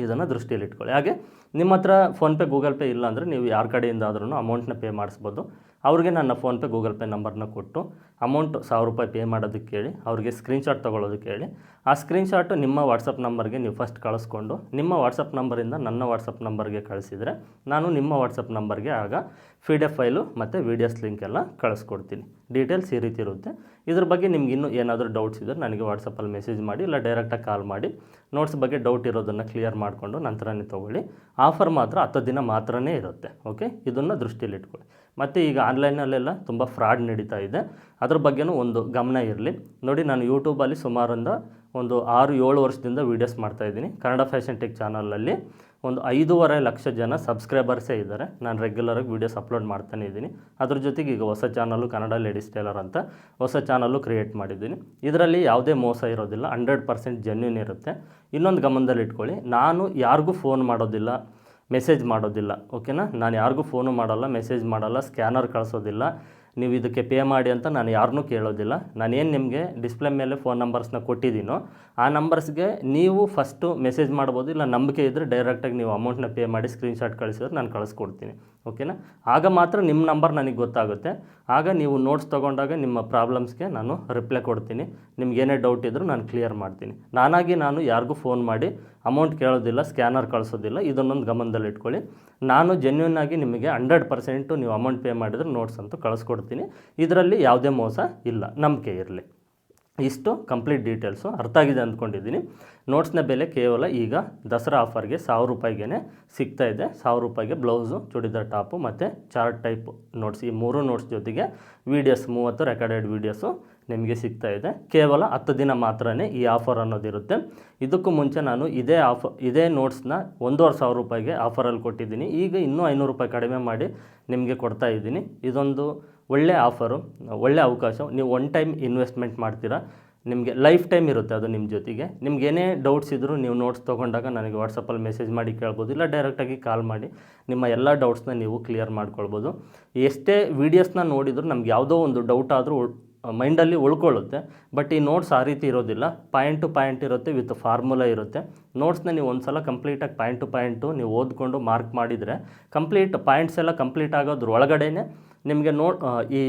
ಇದನ್ನು ದೃಷ್ಟಿಯಲ್ಲಿ ಇಟ್ಕೊಳ್ಳಿ. ಹಾಗೆ ನಿಮ್ಮ ಹತ್ರ ಫೋನ್ಪೇ ಗೂಗಲ್ ಪೇ ಇಲ್ಲ ಅಂದರೆ ನೀವು ಯಾರ ಕಡೆಯಿಂದಾದ್ರೂ ಅಮೌಂಟ್ನ ಪೇ ಮಾಡಿಸ್ಬೋದು. ಅವ್ರಿಗೆ ನನ್ನ ಫೋನ್ಪೇ ಗೂಗಲ್ ಪೇ ನಂಬರ್ನ ಕೊಟ್ಟು ಅಮೌಂಟ್ 1000 ರೂಪಾಯಿ ಪೇ ಮಾಡೋದಕ್ಕೆ ಹೇಳಿ, ಅವ್ರಿಗೆ ಸ್ಕ್ರೀನ್ಶಾಟ್ ತೊಗೊಳ್ಳೋದಕ್ಕೆ ಹೇಳಿ. ಆ ಸ್ಕ್ರೀನ್ಶಾಟು ನಿಮ್ಮ ವಾಟ್ಸಪ್ ನಂಬರ್ಗೆ ನೀವು ಫಸ್ಟ್ ಕಳಿಸ್ಕೊಂಡು ನಿಮ್ಮ ವಾಟ್ಸಪ್ ನಂಬರಿಂದ ನನ್ನ ವಾಟ್ಸಪ್ ನಂಬರ್ಗೆ ಕಳಿಸಿದರೆ ನಾನು ನಿಮ್ಮ ವಾಟ್ಸಪ್ ನಂಬರ್ಗೆ ಆಗ PDF ಫೈಲು ಮತ್ತು ವೀಡಿಯೋಸ್ ಲಿಂಕ್ ಎಲ್ಲ ಕಳಿಸ್ಕೊಡ್ತೀನಿ. ಡೀಟೇಲ್ಸ್ ಈ ರೀತಿ ಇರುತ್ತೆ. ಇದ್ರ ಬಗ್ಗೆ ನಿಮ್ಗೆ ಇನ್ನೂ ಏನಾದರೂ ಡೌಟ್ಸ್ ಇದ್ದರೆ ನನಗೆ ವಾಟ್ಸಪ್ಪಲ್ಲಿ ಮೆಸೇಜ್ ಮಾಡಿ ಇಲ್ಲ ಡೈರೆಕ್ಟಾಗಿ ಕಾಲ್ ಮಾಡಿ ನೋಟ್ಸ್ ಬಗ್ಗೆ ಡೌಟ್ ಇರೋದನ್ನು ಕ್ಲಿಯರ್ ಮಾಡಿಕೊಂಡು ನಂತರನೇ ತೊಗೊಳ್ಳಿ. ಆಫರ್ ಮಾತ್ರ 10 ದಿನ ಮಾತ್ರನೇ ಇರುತ್ತೆ. ಓಕೆ, ಇದನ್ನು ದೃಷ್ಟಿಯಲ್ಲಿ ಇಟ್ಕೊಳ್ಳಿ. ಮತ್ತು ಈಗ ಆನ್ಲೈನಲ್ಲೆಲ್ಲ ತುಂಬ ಫ್ರಾಡ್ ನಡೀತಾ ಇದೆ, ಅದ್ರ ಬಗ್ಗೆನೂ ಒಂದು ಗಮನ ಇರಲಿ. ನೋಡಿ, ನಾನು ಯೂಟ್ಯೂಬಲ್ಲಿ ಸುಮಾರಿಂದ ಒಂದು 6-7 ವರ್ಷದಿಂದ ವೀಡಿಯೋಸ್ ಮಾಡ್ತಾಯಿದ್ದೀನಿ. ಕನ್ನಡ ಫ್ಯಾಷನ್ ಟೆಕ್ ಚಾನಲಲ್ಲಿ ಒಂದು 5.5 ಲಕ್ಷ ಜನ ಸಬ್ಸ್ಕ್ರೈಬರ್ಸೇ ಇದ್ದಾರೆ. ನಾನು ರೆಗ್ಯುಲರಾಗಿ ವೀಡಿಯೋಸ್ ಅಪ್ಲೋಡ್ ಮಾಡ್ತಾನೇ ಇದ್ದೀನಿ. ಅದ್ರ ಜೊತೆಗೆ ಈಗ ಹೊಸ ಚಾನಲ್ಲು ಕನ್ನಡ ಲೇಡೀಸ್ ಟೇಲರ್ ಅಂತ ಹೊಸ ಚಾನಲ್ಲು ಕ್ರಿಯೇಟ್ ಮಾಡಿದ್ದೀನಿ. ಇದರಲ್ಲಿ ಯಾವುದೇ ಮೋಸ ಇರೋದಿಲ್ಲ, 100% ಜೆನ್ಯೂನ್ ಇರುತ್ತೆ. ಇನ್ನೊಂದು ಗಮನದಲ್ಲಿ ಇಟ್ಕೊಳ್ಳಿ, ನಾನು ಯಾರಿಗೂ ಫೋನ್ ಮಾಡೋದಿಲ್ಲ, ಮೆಸೇಜ್ ಮಾಡೋದಿಲ್ಲ. ಓಕೆನಾ, ನಾನು ಯಾರಿಗೂ ಫೋನು ಮಾಡೋಲ್ಲ, ಮೆಸೇಜ್ ಮಾಡೋಲ್ಲ, ಸ್ಕ್ಯಾನರ್ ಕಳಿಸೋದಿಲ್ಲ, ನೀವು ಇದಕ್ಕೆ ಪೇ ಮಾಡಿ ಅಂತ ನಾನು ಯಾರನ್ನೂ ಕೇಳೋದಿಲ್ಲ. ನಾನೇನು ನಿಮಗೆ ಡಿಸ್ಪ್ಲೇ ಮೇಲೆ ಫೋನ್ ನಂಬರ್ಸ್ನ ಕೊಟ್ಟಿದ್ದೀನೋ ಆ ನಂಬರ್ಸ್ಗೆ ನೀವು ಫಸ್ಟು ಮೆಸೇಜ್ ಮಾಡ್ಬೋದು, ಇಲ್ಲ ನಂಬಿಕೆ ಇದ್ದರೆ ಡೈರೆಕ್ಟಾಗಿ ನೀವು ಅಮೌಂಟ್ನ ಪೇ ಮಾಡಿ ಸ್ಕ್ರೀನ್ಶಾಟ್ ಕಳಿಸಿದ್ರೆ ನಾನು ಕಳಿಸ್ಕೊಡ್ತೀನಿ. ಓಕೆನಾ, ಆಗ ಮಾತ್ರ ನಿಮ್ಮ ನಂಬರ್ ನನಗೆ ಗೊತ್ತಾಗುತ್ತೆ. ಆಗ ನೀವು ನೋಟ್ಸ್ ತೊಗೊಂಡಾಗ ನಿಮ್ಮ ಪ್ರಾಬ್ಲಮ್ಸ್ಗೆ ನಾನು ರಿಪ್ಲೈ ಕೊಡ್ತೀನಿ. ನಿಮ್ಗೇನೇ ಡೌಟ್ ಇದ್ದರೂ ನಾನು ಕ್ಲಿಯರ್ ಮಾಡ್ತೀನಿ. ನಾನು ಯಾರಿಗೂ ಫೋನ್ ಮಾಡಿ ಅಮೌಂಟ್ ಕೇಳೋದಿಲ್ಲ, ಸ್ಕ್ಯಾನರ್ ಕಳಿಸೋದಿಲ್ಲ. ಇದನ್ನೊಂದು ಗಮನದಲ್ಲಿ ಇಟ್ಕೊಳ್ಳಿ. ನಾನು ಜೆನ್ಯೂನ್ ಆಗಿ ನಿಮಗೆ 100% ನೀವು ಅಮೌಂಟ್ ಪೇ ಮಾಡಿದರೆ ನೋಟ್ಸ್ ಅಂತೂ ಕಳಿಸ್ಕೊಡ್ತೀನಿ. ಇದರಲ್ಲಿ ಯಾವುದೇ ಮೋಸ ಇಲ್ಲ, ನಂಬಿಕೆ ಇರಲಿ. ಇಷ್ಟು ಕಂಪ್ಲೀಟ್ ಡೀಟೇಲ್ಸು ಅರ್ಥ ಆಗಿದೆ ಅಂದ್ಕೊಂಡಿದ್ದೀನಿ. ನೋಟ್ಸ್ನ ಬೆಲೆ ಕೇವಲ ಈಗ ದಸರಾ ಆಫರ್ಗೆ 1000 ರೂಪಾಯಿಗೆ ಸಿಗ್ತಾ ಇದೆ. 1000 ರೂಪಾಯಿಗೆ ಬ್ಲೌಸು, ಚೂಡಿದಾರ್ ಟಾಪು ಮತ್ತು ಚಾರ್ಟ್ ಟೈಪ್ ನೋಟ್ಸ್, ಈ 3 ನೋಟ್ಸ್ ಜೊತೆಗೆ ವೀಡಿಯೋಸ್ 30 ರೆಕಾರ್ಡೆಡ್ ವೀಡಿಯೋಸು ನಿಮಗೆ ಸಿಗ್ತಾ ಇದೆ. ಕೇವಲ 10 ದಿನ ಮಾತ್ರನೇ ಈ ಆಫರ್ ಅನ್ನೋದಿರುತ್ತೆ. ಇದಕ್ಕೂ ಮುಂಚೆ ನಾನು ಇದೇ ನೋಟ್ಸ್ನ 1500 ರೂಪಾಯಿಗೆ ಆಫರಲ್ಲಿ ಕೊಟ್ಟಿದ್ದೀನಿ. ಈಗ ಇನ್ನೂ 500 ರೂಪಾಯಿ ಕಡಿಮೆ ಮಾಡಿ ನಿಮಗೆ ಕೊಡ್ತಾ ಇದ್ದೀನಿ. ಇದೊಂದು ಒಳ್ಳೆ ಆಫರು, ಒಳ್ಳೆ ಅವಕಾಶ. ನೀವು ಒನ್ ಟೈಮ್ ಇನ್ವೆಸ್ಟ್ಮೆಂಟ್ ಮಾಡ್ತೀರಾ, ನಿಮಗೆ ಲೈಫ್ ಟೈಮ್ ಇರುತ್ತೆ ಅದು ನಿಮ್ಮ ಜೊತೆಗೆ. ನಿಮ್ಗೆ ಏನೇ ಡೌಟ್ಸ್ ಇದ್ದರೂ ನೀವು ನೋಟ್ಸ್ ತೊಗೊಂಡಾಗ ನನಗೆ ವಾಟ್ಸಪ್ಪಲ್ಲಿ ಮೆಸೇಜ್ ಮಾಡಿ ಕೇಳ್ಬೋದು, ಇಲ್ಲ ಡೈರೆಕ್ಟಾಗಿ ಕಾಲ್ ಮಾಡಿ ನಿಮ್ಮ ಎಲ್ಲ ಡೌಟ್ಸ್ನ ನೀವು ಕ್ಲಿಯರ್ ಮಾಡ್ಕೊಳ್ಬೋದು. ಎಷ್ಟೇ ವೀಡಿಯೋಸ್ನ ನೋಡಿದರೂ ನಮ್ಗೆ ಯಾವುದೋ ಒಂದು ಡೌಟ್ ಆದರೂ ಮೈಂಡಲ್ಲಿ ಉಳ್ಕೊಳ್ಳುತ್ತೆ. ಬಟ್ ಈ ನೋಟ್ಸ್ ಆ ರೀತಿ ಇರೋದಿಲ್ಲ, ಪಾಯಿಂಟ್ ಟು ಪಾಯಿಂಟ್ ಇರುತ್ತೆ, ವಿತ್ ಫಾರ್ಮುಲಾ ಇರುತ್ತೆ. ನೋಟ್ಸ್ನ ನೀವು ಒಂದು ಸಲ ಕಂಪ್ಲೀಟಾಗಿ ಪಾಯಿಂಟ್ ಟು ಪಾಯಿಂಟು ನೀವು ಓದ್ಕೊಂಡು ಮಾರ್ಕ್ ಮಾಡಿದರೆ ಕಂಪ್ಲೀಟ್ ಪಾಯಿಂಟ್ಸ್ ಎಲ್ಲ ಕಂಪ್ಲೀಟ್ ಆಗೋದ್ರ ಒಳಗಡೆ ನಿಮಗೆ ಈ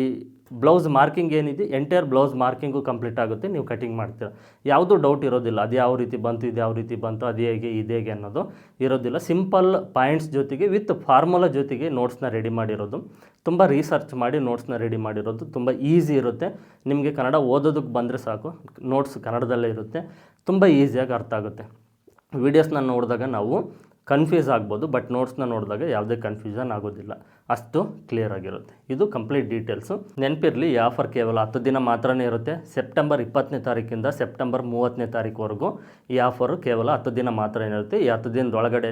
ಬ್ಲೌಸ್ ಮಾರ್ಕಿಂಗ್ ಏನಿದೆ ಎಂಟೈರ್ ಬ್ಲೌಸ್ ಮಾರ್ಕಿಂಗು ಕಂಪ್ಲೀಟ್ ಆಗುತ್ತೆ. ನೀವು ಕಟಿಂಗ್ ಮಾಡ್ತೀರ, ಯಾವುದೂ ಡೌಟ್ ಇರೋದಿಲ್ಲ. ಅದು ಯಾವ ರೀತಿ ಬಂತು, ಇದು ಯಾವ ರೀತಿ ಬಂತು, ಅದು ಹೇಗೆ, ಇದು ಹೇಗೆ ಅನ್ನೋದು ಇರೋದಿಲ್ಲ. ಸಿಂಪಲ್ ಪಾಯಿಂಟ್ಸ್ ಜೊತೆಗೆ ವಿತ್ ಫಾರ್ಮುಲಾ ಜೊತೆಗೆ ನೋಟ್ಸ್ನ ರೆಡಿ ಮಾಡಿರೋದು, ತುಂಬ ರಿಸರ್ಚ್ ಮಾಡಿ ನೋಟ್ಸ್ನ ರೆಡಿ ಮಾಡಿರೋದು. ತುಂಬ ಈಸಿ ಇರುತ್ತೆ. ನಿಮಗೆ ಕನ್ನಡ ಓದೋದಕ್ಕೆ ಬಂದರೆ ಸಾಕು, ನೋಟ್ಸ್ ಕನ್ನಡದಲ್ಲೇ ಇರುತ್ತೆ, ತುಂಬ ಈಸಿಯಾಗಿ ಅರ್ಥ ಆಗುತ್ತೆ. ವೀಡಿಯೋಸ್ನ ನೋಡಿದಾಗ ನಾವು ಕನ್ಫ್ಯೂಸ್ ಆಗ್ಬೋದು, ಬಟ್ ನೋಟ್ಸ್ನ ನೋಡಿದಾಗ ಯಾವುದೇ ಕನ್ಫ್ಯೂಷನ್ ಆಗೋದಿಲ್ಲ, ಅಷ್ಟು ಕ್ಲಿಯರ್ ಆಗಿರುತ್ತೆ. ಇದು ಕಂಪ್ಲೀಟ್ ಡೀಟೇಲ್ಸು. ನೆನಪಿರಲಿ, ಈ ಆಫರ್ ಕೇವಲ 10 ದಿನ ಮಾತ್ರನೇ ಇರುತ್ತೆ. ಸೆಪ್ಟೆಂಬರ್ 20ನೇ ತಾರೀಕಿಂದ ಸೆಪ್ಟೆಂಬರ್ 30ನೇ ತಾರೀಕುವರೆಗೂ ಈ ಆಫರು ಕೇವಲ 10 ದಿನ ಮಾತ್ರ ಇರುತ್ತೆ. ಈ 10 ದಿನದೊಳಗಡೆ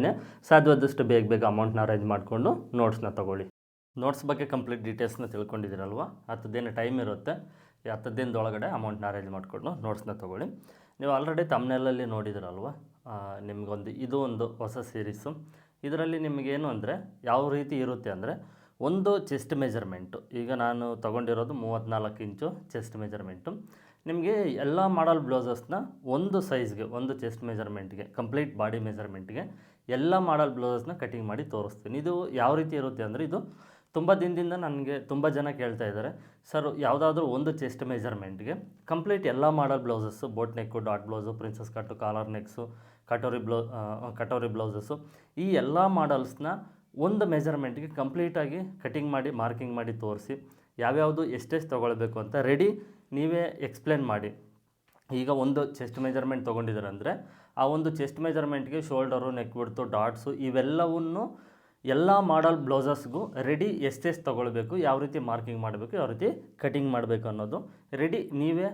ಸಾಧ್ಯವಾದಷ್ಟು ಬೇಗ ಅಮೌಂಟ್ನ ಅರೇಂಜ್ ಮಾಡಿಕೊಂಡು ನೋಟ್ಸ್ನ ತೊಗೊಳ್ಳಿ. ನೋಟ್ಸ್ ಬಗ್ಗೆ ಕಂಪ್ಲೀಟ್ ಡೀಟೇಲ್ಸ್ನ ತಿಳ್ಕೊಂಡಿದ್ದೀರಲ್ವ. 10 ದಿನ ಟೈಮ್ ಇರುತ್ತೆ. ಈ 10 ದಿನದೊಳಗಡೆ ಅಮೌಂಟ್ನ ಅರೇಂಜ್ ಮಾಡಿಕೊಂಡು ನೋಟ್ಸ್ನ ತೊಗೊಳ್ಳಿ. ನೀವು ಆಲ್ರೆಡಿ ತಮ್ನೆಲಲ್ಲಿ ನೋಡಿದಿರಲ್ವ, ಇದು ಒಂದು ಹೊಸ ಸೀರೀಸು. ಇದರಲ್ಲಿ ನಿಮಗೇನು ಅಂದರೆ ಯಾವ ರೀತಿ ಇರುತ್ತೆ ಅಂದರೆ, ಒಂದು ಚೆಸ್ಟ್ ಮೆಜರ್ಮೆಂಟು, ಈಗ ನಾನು ತೊಗೊಂಡಿರೋದು 34 ಇಂಚು ಚೆಸ್ಟ್ ಮೆಜರ್ಮೆಂಟು. ನಿಮಗೆ ಎಲ್ಲ ಮಾಡಲ್ ಬ್ಲೌಸಸ್ನ ಒಂದು ಸೈಜ್ಗೆ, ಒಂದು ಚೆಸ್ಟ್ ಮೆಜರ್ಮೆಂಟ್ಗೆ, ಕಂಪ್ಲೀಟ್ ಬಾಡಿ ಮೆಜರ್ಮೆಂಟ್ಗೆ ಎಲ್ಲ ಮಾಡಲ್ ಬ್ಲೌಸಸ್ನ ಕಟಿಂಗ್ ಮಾಡಿ ತೋರಿಸ್ತೀನಿ. ಇದು ಯಾವ ರೀತಿ ಇರುತ್ತೆ ಅಂದರೆ, ಇದು ತುಂಬ ದಿನದಿಂದ ನನಗೆ ತುಂಬ ಜನ ಕೇಳ್ತಾ ಇದ್ದಾರೆ, ಸರ್ ಯಾವುದಾದ್ರೂ ಒಂದು ಚೆಸ್ಟ್ ಮೆಜರ್ಮೆಂಟ್ಗೆ ಕಂಪ್ಲೀಟ್ ಎಲ್ಲ model blouses, boat neck, dot blouse, princess cut, collar necks, katori blouses, ಈ ಎಲ್ಲ ಮಾಡಲ್ಸ್ನ ಒಂದು ಮೆಜರ್ಮೆಂಟ್ಗೆ ಕಂಪ್ಲೀಟಾಗಿ ಕಟಿಂಗ್ ಮಾಡಿ ಮಾರ್ಕಿಂಗ್ ಮಾಡಿ ತೋರಿಸಿ, ಯಾವ್ಯಾವುದು ಎಷ್ಟೆಷ್ಟು ತೊಗೊಳ್ಬೇಕು ಅಂತ ರೆಡಿ ನೀವೇ ಎಕ್ಸ್ಪ್ಲೇನ್ ಮಾಡಿ. ಈಗ ಒಂದು ಚೆಸ್ಟ್ ಮೆಜರ್ಮೆಂಟ್ ತೊಗೊಂಡಿದ್ದಾರೆ ಅಂದರೆ, ಆ ಒಂದು ಚೆಸ್ಟ್ ಮೆಜರ್ಮೆಂಟ್ಗೆ ಶೋಲ್ಡರು, ನೆಕ್ ವಿಡ್ತು, ಡಾಟ್ಸು ಇವೆಲ್ಲವನ್ನು ಎಲ್ಲ ಮಾಡಲ್ ಬ್ಲೌಸಸ್ಗೂ ರೆಡಿ ಎಷ್ಟೆಷ್ಟು ತೊಗೊಳ್ಬೇಕು, ಯಾವ ರೀತಿ ಮಾರ್ಕಿಂಗ್ ಮಾಡಬೇಕು, ಯಾವ ರೀತಿ ಕಟಿಂಗ್ ಮಾಡಬೇಕು ಅನ್ನೋದು ರೆಡಿ ನೀವೇ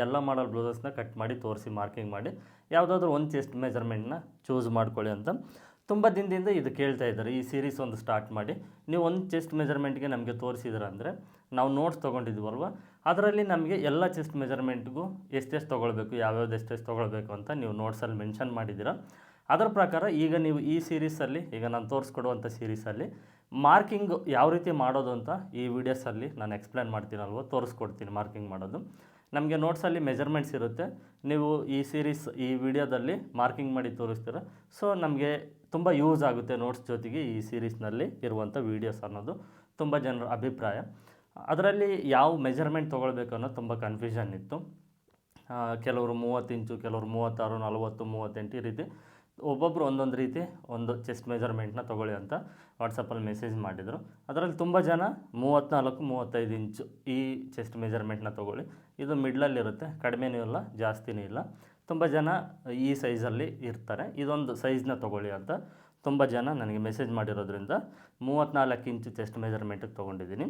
ಎಲ್ಲ ಮಾಡಲ್ ಬ್ಲೌಸಸ್ನ ಕಟ್ ಮಾಡಿ ತೋರಿಸಿ ಮಾರ್ಕಿಂಗ್ ಮಾಡಿ ಯಾವುದಾದ್ರೂ ಒಂದು ಚೆಸ್ಟ್ ಮೆಜರ್ಮೆಂಟ್ನ ಚೂಸ್ ಮಾಡ್ಕೊಳ್ಳಿ ಅಂತ ತುಂಬ ದಿನದಿಂದ ಇದು ಕೇಳ್ತಾ ಇದ್ದಾರೆ. ಈ ಸೀರೀಸ್ ಒಂದು ಸ್ಟಾರ್ಟ್ ಮಾಡಿ ನೀವು ಒಂದು ಚೆಸ್ಟ್ ಮೆಜರ್ಮೆಂಟ್ಗೆ ನಮಗೆ ತೋರಿಸಿದ್ರ ಅಂದರೆ, ನಾವು ನೋಟ್ಸ್ ತೊಗೊಂಡಿದ್ವಲ್ವ, ಅದರಲ್ಲಿ ನಮಗೆ ಎಲ್ಲ ಚೆಸ್ಟ್ ಮೆಜರ್ಮೆಂಟ್ಗೂ ಎಷ್ಟೆಷ್ಟು ತೊಗೊಳ್ಬೇಕು, ಯಾವ್ಯಾವ್ದು ಎಷ್ಟೆಷ್ಟು ತೊಗೊಳ್ಬೇಕು ಅಂತ ನೀವು ನೋಟ್ಸಲ್ಲಿ ಮೆನ್ಷನ್ ಮಾಡಿದ್ದೀರ. ಅದರ ಪ್ರಕಾರ ಈಗ ನೀವು ಈ ಸೀರೀಸಲ್ಲಿ, ಈಗ ನಾನು ತೋರಿಸ್ಕೊಡುವಂಥ ಸೀರೀಸಲ್ಲಿ ಮಾರ್ಕಿಂಗ್ ಯಾವ ರೀತಿ ಮಾಡೋದು ಅಂತ ಈ ವಿಡಿಯೋಸಲ್ಲಿ ನಾನು ಎಕ್ಸ್ಪ್ಲೇನ್ ಮಾಡ್ತೀನಲ್ವ, ತೋರಿಸ್ಕೊಡ್ತೀನಿ ಮಾರ್ಕಿಂಗ್ ಮಾಡೋದು. ನಮಗೆ ನೋಟ್ಸಲ್ಲಿ ಮೆಜರ್ಮೆಂಟ್ಸ್ ಇರುತ್ತೆ, ನೀವು ಈ ವಿಡಿಯೋದಲ್ಲಿ ಮಾರ್ಕಿಂಗ್ ಮಾಡಿ ತೋರಿಸ್ತೀರ. ಸೊ ನಮಗೆ ತುಂಬ ಯೂಸ್ ಆಗುತ್ತೆ ನೋಟ್ಸ್ ಜೊತೆಗೆ ಈ ಸೀರೀಸ್ನಲ್ಲಿ ಇರುವಂಥ ವೀಡಿಯೋಸ್ ಅನ್ನೋದು ತುಂಬ ಜನರ ಅಭಿಪ್ರಾಯ. ಅದರಲ್ಲಿ ಯಾವ ಮೆಜರ್ಮೆಂಟ್ ತೊಗೊಳ್ಬೇಕು ಅನ್ನೋದು ತುಂಬ ಕನ್ಫ್ಯೂಷನ್ ಇತ್ತು. ಕೆಲವರು 30 ಇಂಚು, ಕೆಲವರು 36, 40, 38 ಈ ರೀತಿ ಒಬ್ಬೊಬ್ಬರು ಒಂದೊಂದು ರೀತಿ ಒಂದು ಚೆಸ್ಟ್ ಮೆಜರ್ಮೆಂಟ್ನ ತೊಗೊಳ್ಳಿ ಅಂತ ವಾಟ್ಸಪ್ಪಲ್ಲಿ ಮೆಸೇಜ್ ಮಾಡಿದರು. ಅದರಲ್ಲಿ ತುಂಬ ಜನ 34, 35 ಇಂಚು ಈ ಚೆಸ್ಟ್ ಮೆಜರ್ಮೆಂಟ್ನ ತೊಗೊಳ್ಳಿ, ಇದು ಮಿಡ್ಲಲ್ಲಿರುತ್ತೆ, ಕಡಿಮೆನೂ ಇಲ್ಲ ಜಾಸ್ತಿನೂ ಇಲ್ಲ. ತುಂಬ ಜನ ಈ ಸೈಜಲ್ಲಿ ಇರ್ತಾರೆ, ಇದೊಂದು ಸೈಜ್ನ ತೊಗೊಳ್ಳಿ ಅಂತ ತುಂಬ ಜನ ನನಗೆ ಮೆಸೇಜ್ ಮಾಡಿರೋದ್ರಿಂದ 34 ಇಂಚು ಚೆಸ್ಟ್ ಮೆಜರ್ಮೆಂಟಿಗೆ ತೊಗೊಂಡಿದ್ದೀನಿ.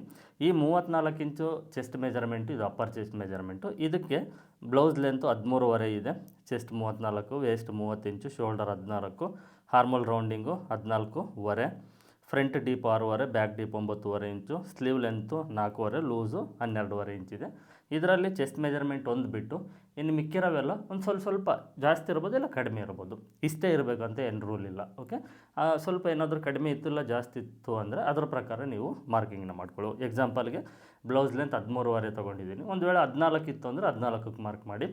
ಈ 34 ಇಂಚು ಚೆಸ್ಟ್ ಮೆಜರ್ಮೆಂಟು ಇದು ಅಪ್ಪರ್ ಚೆಸ್ಟ್ ಮೆಜರ್ಮೆಂಟು. ಇದಕ್ಕೆ ಬ್ಲೌಸ್ ಲೆಂತು 13.5 ಇದೆ, chest 34, waist 30 inch, shoulder 14, armhole rounding 14.5, front deep 6.5, back deep 9.5 inch, sleeve length 4.5, loose 12.5 ಇಂಚಿದೆ. ಇದರಲ್ಲಿ ಚೆಸ್ಟ್ ಮೆಜರ್ಮೆಂಟ್ ಒಂದು ಬಿಟ್ಟು ಇನ್ನು ಮಿಕ್ಕಿರೋವೆಲ್ಲ ಒಂದು ಸ್ವಲ್ಪ ಜಾಸ್ತಿ ಇರ್ಬೋದು, ಇಲ್ಲ ಕಡಿಮೆ ಇರ್ಬೋದು, ಇಷ್ಟೇ ಇರಬೇಕಂತ ಏನು ರೂಲ್ ಇಲ್ಲ. ಓಕೆ, ಸ್ವಲ್ಪ ಏನಾದರೂ ಕಡಿಮೆ ಇತ್ತು ಇಲ್ಲ ಜಾಸ್ತಿ ಇತ್ತು ಅಂದರೆ ಅದರ ಪ್ರಕಾರ ನೀವು ಮಾರ್ಕಿಂಗ್ನ ಮಾಡ್ಕೊಳ್ಳಿ. ಎಕ್ಸಾಂಪಲ್ಗೆ ಬ್ಲೌಸ್ ಲೆಂತ್ 13.5 ತೊಗೊಂಡಿದ್ದೀನಿ, ಒಂದು ವೇಳೆ 14 ಇತ್ತು ಅಂದರೆ 14ಕ್ಕೆ ಮಾರ್ಕ್ ಮಾಡಿ,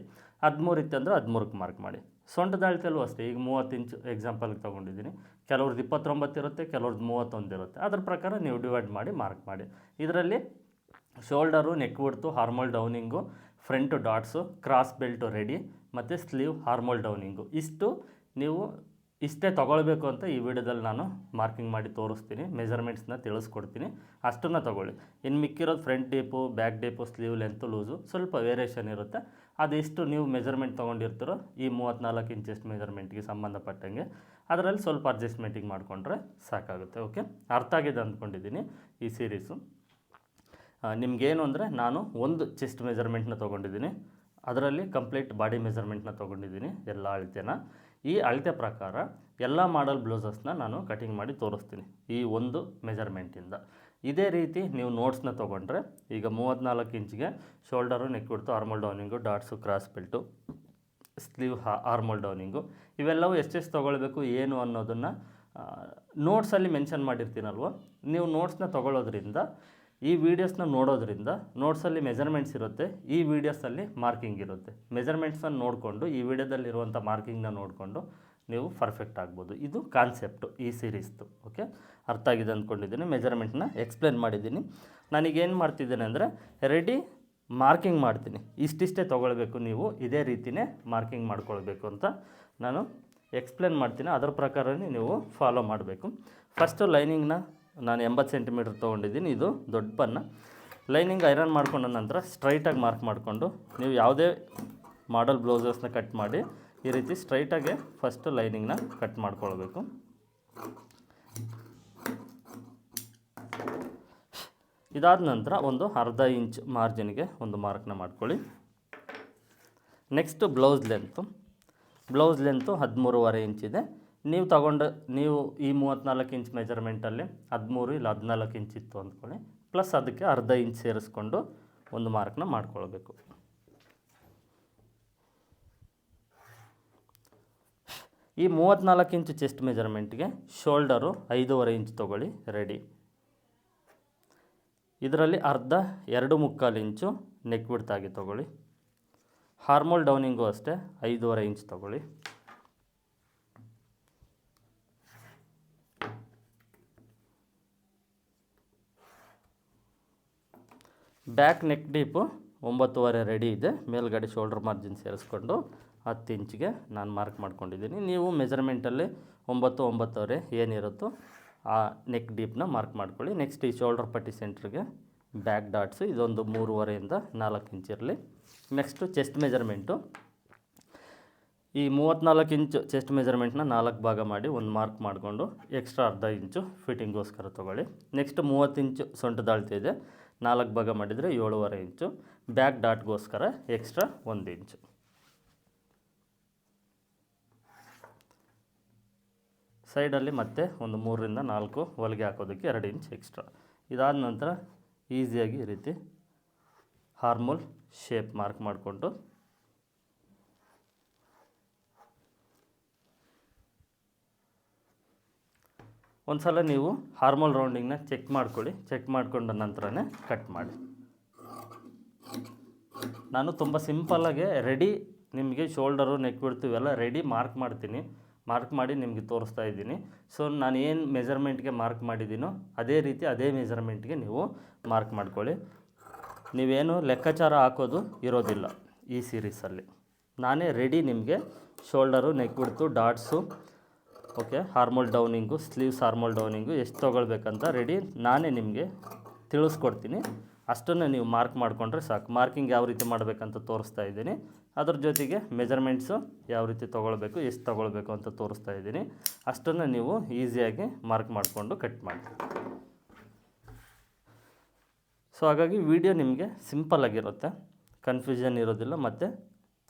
13 ಇತ್ತು ಅಂದರೆ 13ಕ್ಕೆ ಮಾರ್ಕ್ ಮಾಡಿ. ಸೊಂಟದ ಅಳತೆಯಲ್ಲೂ ಅಷ್ಟೇ, ಈಗ 30 ಇಂಚು ಎಕ್ಸಾಂಪಲ್ಗೆ ತೊಗೊಂಡಿದ್ದೀನಿ, ಕೆಲವ್ರದ್ದು 29 ಇರುತ್ತೆ, ಕೆಲವ್ರದ್ದು 31 ಇರುತ್ತೆ, ಅದ್ರ ಪ್ರಕಾರ ನೀವು ಡಿವೈಡ್ ಮಾಡಿ ಮಾರ್ಕ್ ಮಾಡಿ. ಇದರಲ್ಲಿ shoulder, neck width, armhole downing, front dots, cross belt ready, ಮತ್ತು ಸ್ಲೀವ್ ಹಾರ್ಮೋಲ್ ಡೌನಿಂಗು, ಇಷ್ಟೇ ತೊಗೊಳ್ಬೇಕು ಅಂತ ಈ ವಿಡಿಯೋದಲ್ಲಿ ನಾನು ಮಾರ್ಕಿಂಗ್ ಮಾಡಿ ತೋರಿಸ್ತೀನಿ, ಮೆಜರ್ಮೆಂಟ್ಸ್ನ ತಿಳಿಸ್ಕೊಡ್ತೀನಿ, ಅಷ್ಟನ್ನು ತೊಗೊಳ್ಳಿ. ಇನ್ನು ಮಿಕ್ಕಿರೋದು front deep, back deep, sleeve length, loose ಸ್ವಲ್ಪ ವೇರಿಯೇಷನ್ ಇರುತ್ತೆ. ಅದೆಷ್ಟು ನೀವು ಮೆಜರ್ಮೆಂಟ್ ತೊಗೊಂಡಿರ್ತೀರೋ ಈ 34 ಇಂಚ್ ಚೆಸ್ಟ್ ಮೆಜರ್ಮೆಂಟ್ಗೆ ಸಂಬಂಧಪಟ್ಟಂಗೆ ಅದರಲ್ಲಿ ಸ್ವಲ್ಪ ಅಡ್ಜಸ್ಟ್ಮೆಂಟಿಗೆ ಮಾಡಿಕೊಂಡ್ರೆ ಸಾಕಾಗುತ್ತೆ. ಓಕೆ, ಅರ್ಥ ಆಗಿದೆ ಅಂದ್ಕೊಂಡಿದ್ದೀನಿ ಈ ಸೀರೀಸು. ನಿಮಗೇನು ಅಂದರೆ, ನಾನು ಒಂದು ಚೆಸ್ಟ್ ಮೆಜರ್ಮೆಂಟ್ನ ತೊಗೊಂಡಿದ್ದೀನಿ, ಅದರಲ್ಲಿ ಕಂಪ್ಲೀಟ್ ಬಾಡಿ ಮೆಜರ್ಮೆಂಟ್ನ ತೊಗೊಂಡಿದ್ದೀನಿ, ಎಲ್ಲ ಅಳತೆನ. ಈ ಅಳತೆ ಪ್ರಕಾರ ಎಲ್ಲ ಮಾಡಲ್ ಬ್ಲೌಸಸ್ನ ನಾನು ಕಟಿಂಗ್ ಮಾಡಿ ತೋರಿಸ್ತೀನಿ ಈ ಒಂದು ಮೆಜರ್ಮೆಂಟಿಂದ. ಇದೇ ರೀತಿ ನೀವು ನೋಟ್ಸ್ನ ತೊಗೊಂಡ್ರೆ, ಈಗ 34 ಇಂಚಿಗೆ shoulder, neck width, armhole downing, dots, cross belt, sleeve armhole downing ಇವೆಲ್ಲವೂ ಎಷ್ಟೆಷ್ಟು ತೊಗೊಳ್ಬೇಕು ಏನು ಅನ್ನೋದನ್ನು ನೋಟ್ಸಲ್ಲಿ ಮೆನ್ಷನ್ ಮಾಡಿರ್ತೀನಲ್ವ. ನೀವು ನೋಟ್ಸ್ನ ತೊಗೊಳ್ಳೋದ್ರಿಂದ, ಈ ವಿಡಿಯೋಸ್ನ ನೋಡೋದ್ರಿಂದ ನೋಟ್ಸಲ್ಲಿ ಮೆಜರ್ಮೆಂಟ್ಸ್ ಇರುತ್ತೆ, ಈ ವಿಡಿಯೋಸಲ್ಲಿ ಮಾರ್ಕಿಂಗ್ ಇರುತ್ತೆ. ಮೆಜರ್ಮೆಂಟ್ಸ್ನ ನೋಡಿಕೊಂಡು ಈ ವಿಡಿಯೋದಲ್ಲಿರುವಂಥ ಮಾರ್ಕಿಂಗ್ನ ನೋಡಿಕೊಂಡು ನೀವು ಪರ್ಫೆಕ್ಟ್ ಆಗ್ಬೋದು. ಇದು ಕಾನ್ಸೆಪ್ಟು ಈ ಸೀರೀಸ್ದು. ಓಕೆ, ಅರ್ಥ ಆಗಿದೆ ಅಂದ್ಕೊಂಡಿದ್ದೀನಿ. ಮೆಜರ್ಮೆಂಟ್ನ ಎಕ್ಸ್ಪ್ಲೇನ್ ಮಾಡಿದ್ದೀನಿ. ನನಗೇನು ಮಾಡ್ತಿದ್ದೇನೆ ಅಂದರೆ, ರೆಡಿ ಮಾರ್ಕಿಂಗ್ ಮಾಡ್ತೀನಿ, ಇಷ್ಟಿಷ್ಟೇ ತೊಗೊಳ್ಬೇಕು, ನೀವು ಇದೇ ರೀತಿಯೇ ಮಾರ್ಕಿಂಗ್ ಮಾಡ್ಕೊಳ್ಬೇಕು ಅಂತ ನಾನು ಎಕ್ಸ್ಪ್ಲೇನ್ ಮಾಡ್ತೀನಿ. ಅದರ ಪ್ರಕಾರನೇ ನೀವು ಫಾಲೋ ಮಾಡಬೇಕು. ಫಸ್ಟು ಲೈನಿಂಗ್ನ ನಾನು 80 ಸೆಂಟಿಮೀಟ್ರ್ ತೊಗೊಂಡಿದ್ದೀನಿ, ಇದು ದೊಡ್ಡ ಪನ್ನ. ಲೈನಿಂಗ್ ಐರನ್ ಮಾಡ್ಕೊಂಡ ನಂತರ ಸ್ಟ್ರೈಟಾಗಿ ಮಾರ್ಕ್ ಮಾಡಿಕೊಂಡು ನೀವು ಯಾವುದೇ ಮಾಡಲ್ ಬ್ಲೌಸಸ್ನ ಕಟ್ ಮಾಡಿ ಈ ರೀತಿ ಸ್ಟ್ರೈಟಾಗೆ ಫಸ್ಟು ಲೈನಿಂಗ್ನ ಕಟ್ ಮಾಡ್ಕೊಳ್ಬೇಕು. ಇದಾದ ನಂತರ ಒಂದು ಅರ್ಧ ಇಂಚ್ ಮಾರ್ಜಿನ್ಗೆ ಒಂದು ಮಾರ್ಕ್ನ ಮಾಡ್ಕೊಳ್ಳಿ. ನೆಕ್ಸ್ಟು ಬ್ಲೌಸ್ ಲೆಂತು 13.5 ಇಂಚ್ ಇದೆ. ನೀವು ಈ 34 ಇಂಚ್ ಮೆಜರ್ಮೆಂಟಲ್ಲಿ 13 ಇಲ್ಲ 14 ಇಂಚ್ ಇತ್ತು ಅಂದ್ಕೊಳ್ಳಿ, ಪ್ಲಸ್ ಅದಕ್ಕೆ ಅರ್ಧ ಇಂಚ್ ಸೇರಿಸ್ಕೊಂಡು ಒಂದು ಮಾರ್ಕ್ನ ಮಾಡ್ಕೊಳ್ಬೇಕು. ಈ 34 ಇಂಚ್ ಚೆಸ್ಟ್ ಮೆಜರ್ಮೆಂಟ್ಗೆ ಶೋಲ್ಡರು 5.5 ಇಂಚ್ ತೊಗೊಳ್ಳಿ ರೆಡಿ. ಇದರಲ್ಲಿ ಅರ್ಧ 2.25 ಇಂಚು ನೆಕ್ ಬಿಡ್ತಾಗಿ ತೊಗೊಳ್ಳಿ. ಹಾರ್ಮೋಲ್ ಡೌನಿಂಗು ಅಷ್ಟೇ 5.5 ಇಂಚ್ ತೊಗೊಳ್ಳಿ. ಬ್ಯಾಕ್ ನೆಕ್ ಡೀಪು 9.5 ರೆಡಿ ಇದೆ. ಮೇಲ್ಗಡೆ ಶೋಲ್ಡರ್ ಮಾರ್ಜಿನ್ ಸೇರಿಸ್ಕೊಂಡು 10 ಇಂಚಿಗೆ ನಾನು ಮಾರ್ಕ್ ಮಾಡ್ಕೊಂಡಿದ್ದೀನಿ. ನೀವು ಮೆಜರ್ಮೆಂಟಲ್ಲಿ 9.5 ಏನಿರುತ್ತೋ ಆ ನೆಕ್ ಡೀಪ್ನ ಮಾರ್ಕ್ ಮಾಡ್ಕೊಳ್ಳಿ. ನೆಕ್ಸ್ಟ್ ಈ ಶೋಲ್ಡರ್ ಪಟ್ಟಿ ಸೆಂಟ್ರಿಗೆ ಬ್ಯಾಕ್ ಡಾಟ್ಸು ಇದೊಂದು 3.5 4 ಇಂಚ್ ಇರಲಿ. ನೆಕ್ಸ್ಟು ಚೆಸ್ಟ್ ಮೆಜರ್ಮೆಂಟು, ಈ 34 ಇಂಚು ಚೆಸ್ಟ್ ಮೆಜರ್ಮೆಂಟ್ನ 4 ಭಾಗ ಮಾಡಿ ಒಂದು ಮಾರ್ಕ್ ಮಾಡಿಕೊಂಡು ಎಕ್ಸ್ಟ್ರಾ ಅರ್ಧ ಇಂಚು ಫಿಟ್ಟಿಂಗೋಸ್ಕರ ತೊಗೊಳ್ಳಿ. ನೆಕ್ಸ್ಟ್ 30 ಇಂಚು ಸೊಂಟದ ಅಳತೆ ಇದೆ, 4 ಭಾಗ ಮಾಡಿದರೆ 7.5 ಇಂಚು. ಬ್ಯಾಕ್ ಡಾಟ್ಗೋಸ್ಕರ ಎಕ್ಸ್ಟ್ರಾ 1 ಇಂಚು. ಸೈಡಲ್ಲಿ ಮತ್ತೆ ಒಂದು 3ರಿಂದ 4 ಹೊಲಿಗೆ ಹಾಕೋದಕ್ಕೆ 2 ಇಂಚ್ ಎಕ್ಸ್ಟ್ರಾ. ಇದಾದ ನಂತರ ಈಸಿಯಾಗಿ ಈ ರೀತಿ ಹಾರ್ಮೋಲ್ ಶೇಪ್ ಮಾರ್ಕ್ ಮಾಡಿಕೊಂಡು ಒಂದು ಸಲ ನೀವು ಹಾರ್ಮೋಲ್ ರೌಂಡಿಂಗ್ನ ಚೆಕ್ ಮಾಡ್ಕೊಳ್ಳಿ. ಚೆಕ್ ಮಾಡಿಕೊಂಡ ನಂತರನೇ ಕಟ್ ಮಾಡಿ. ನಾನು ತುಂಬ ಸಿಂಪಲ್ಲಾಗೆ ರೆಡಿ ನಿಮಗೆ ಶೋಲ್ಡರು ನೆಕ್ ಬಿಡ್ತು ಇವೆಲ್ಲ ರೆಡಿ ಮಾರ್ಕ್ ಮಾಡ್ತೀನಿ. ಮಾರ್ಕ್ ಮಾಡಿ ನಿಮಗೆ ತೋರಿಸ್ತಾ ಇದ್ದೀನಿ. ಸೊ ನಾನು ಏನು ಮೆಜರ್ಮೆಂಟ್ಗೆ ಮಾರ್ಕ್ ಮಾಡಿದ್ದೀನೋ ಅದೇ ರೀತಿ ಅದೇ ಮೆಜರ್ಮೆಂಟ್ಗೆ ನೀವು ಮಾರ್ಕ್ ಮಾಡ್ಕೊಳ್ಳಿ. ನೀವೇನು ಲೆಕ್ಕಾಚಾರ ಹಾಕೋದು ಇರೋದಿಲ್ಲ ಈ ಸೀರೀಸಲ್ಲಿ. ನಾನೇ ರೆಡಿ ನಿಮಗೆ ಶೋಲ್ಡರು ನೆಕ್ ಬಿಡ್ತು ಡಾಟ್ಸು ಓಕೆ ಹಾರ್ಮೋಲ್ ಡೌನಿಂಗು ಸ್ಲೀವ್ಸ್ ಹಾರ್ಮೋಲ್ ಡೌನಿಂಗು ಎಷ್ಟು ತೊಗೊಳ್ಬೇಕಂತ ರೆಡಿ ನಾನೇ ನಿಮಗೆ ತಿಳಿಸ್ಕೊಡ್ತೀನಿ. ಅಷ್ಟನ್ನು ನೀವು ಮಾರ್ಕ್ ಮಾಡಿಕೊಂಡ್ರೆ ಸಾಕು. ಮಾರ್ಕಿಂಗ್ ಯಾವ ರೀತಿ ಮಾಡಬೇಕಂತ ತೋರಿಸ್ತಾ ಇದ್ದೀನಿ. ಅದ್ರ ಜೊತೆಗೆ ಮೆಜರ್ಮೆಂಟ್ಸು ಯಾವ ರೀತಿ ತೊಗೊಳ್ಬೇಕು ಎಷ್ಟು ತೊಗೊಳ್ಬೇಕು ಅಂತ ತೋರಿಸ್ತಾ ಇದ್ದೀನಿ. ಅಷ್ಟನ್ನು ನೀವು ಈಸಿಯಾಗಿ ಮಾರ್ಕ್ ಮಾಡಿಕೊಂಡು ಕಟ್ ಮಾಡಿ. ಸೊ ಹಾಗಾಗಿ ವಿಡಿಯೋ ನಿಮಗೆ ಸಿಂಪಲ್ಲಾಗಿರುತ್ತೆ, ಕನ್ಫ್ಯೂಷನ್ ಇರೋದಿಲ್ಲ ಮತ್ತು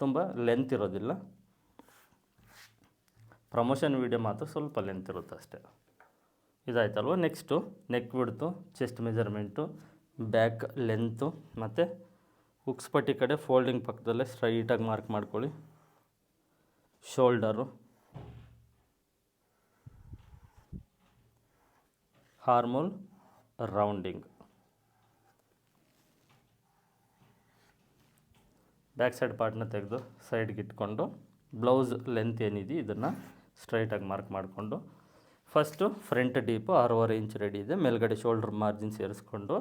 ತುಂಬ ಲೆಂತ್ ಇರೋದಿಲ್ಲ. ಪ್ರಮೋಷನ್ ವೀಡಿಯೋ ಮಾತ್ರ ಸ್ವಲ್ಪ ಲೆಂತ್ ಇರುತ್ತೆ ಅಷ್ಟೇ. ಇದಾಯ್ತಲ್ವ. ನೆಕ್ಸ್ಟು ನೆಕ್ ಬಿಡ್ತು, ಚೆಸ್ಟ್ ಮೆಜರ್ಮೆಂಟು, ಬ್ಯಾಕ್ ಲೆಂತು ಮತ್ತು ಹುಕ್ಸ್ ಪಟ್ಟಿ ಕಡೆ ಫೋಲ್ಡಿಂಗ್ ಪಕ್ಕದಲ್ಲೇ ಸ್ಟ್ರೈಟಾಗಿ ಮಾರ್ಕ್ ಮಾಡ್ಕೊಳ್ಳಿ. ಶೋಲ್ಡರು, ಹಾರ್ಮೋಲ್ ರೌಂಡಿಂಗ್, ಬ್ಯಾಕ್ ಸೈಡ್ ಪಾರ್ಟ್ನ ತೆಗೆದು ಸೈಡ್ಗೆ ಇಟ್ಕೊಂಡು ಬ್ಲೌಸ್ ಲೆಂತ್ ಏನಿದೆ ಇದನ್ನು ಸ್ಟ್ರೈಟಾಗಿ ಮಾರ್ಕ್ ಮಾಡಿಕೊಂಡು first front deep 6.5 inch ready ಇದೆ. ಮೇಲ್ಗಡೆ ಶೋಲ್ಡರ್ ಮಾರ್ಜಿನ್ ಸೇರಿಸ್ಕೊಂಡು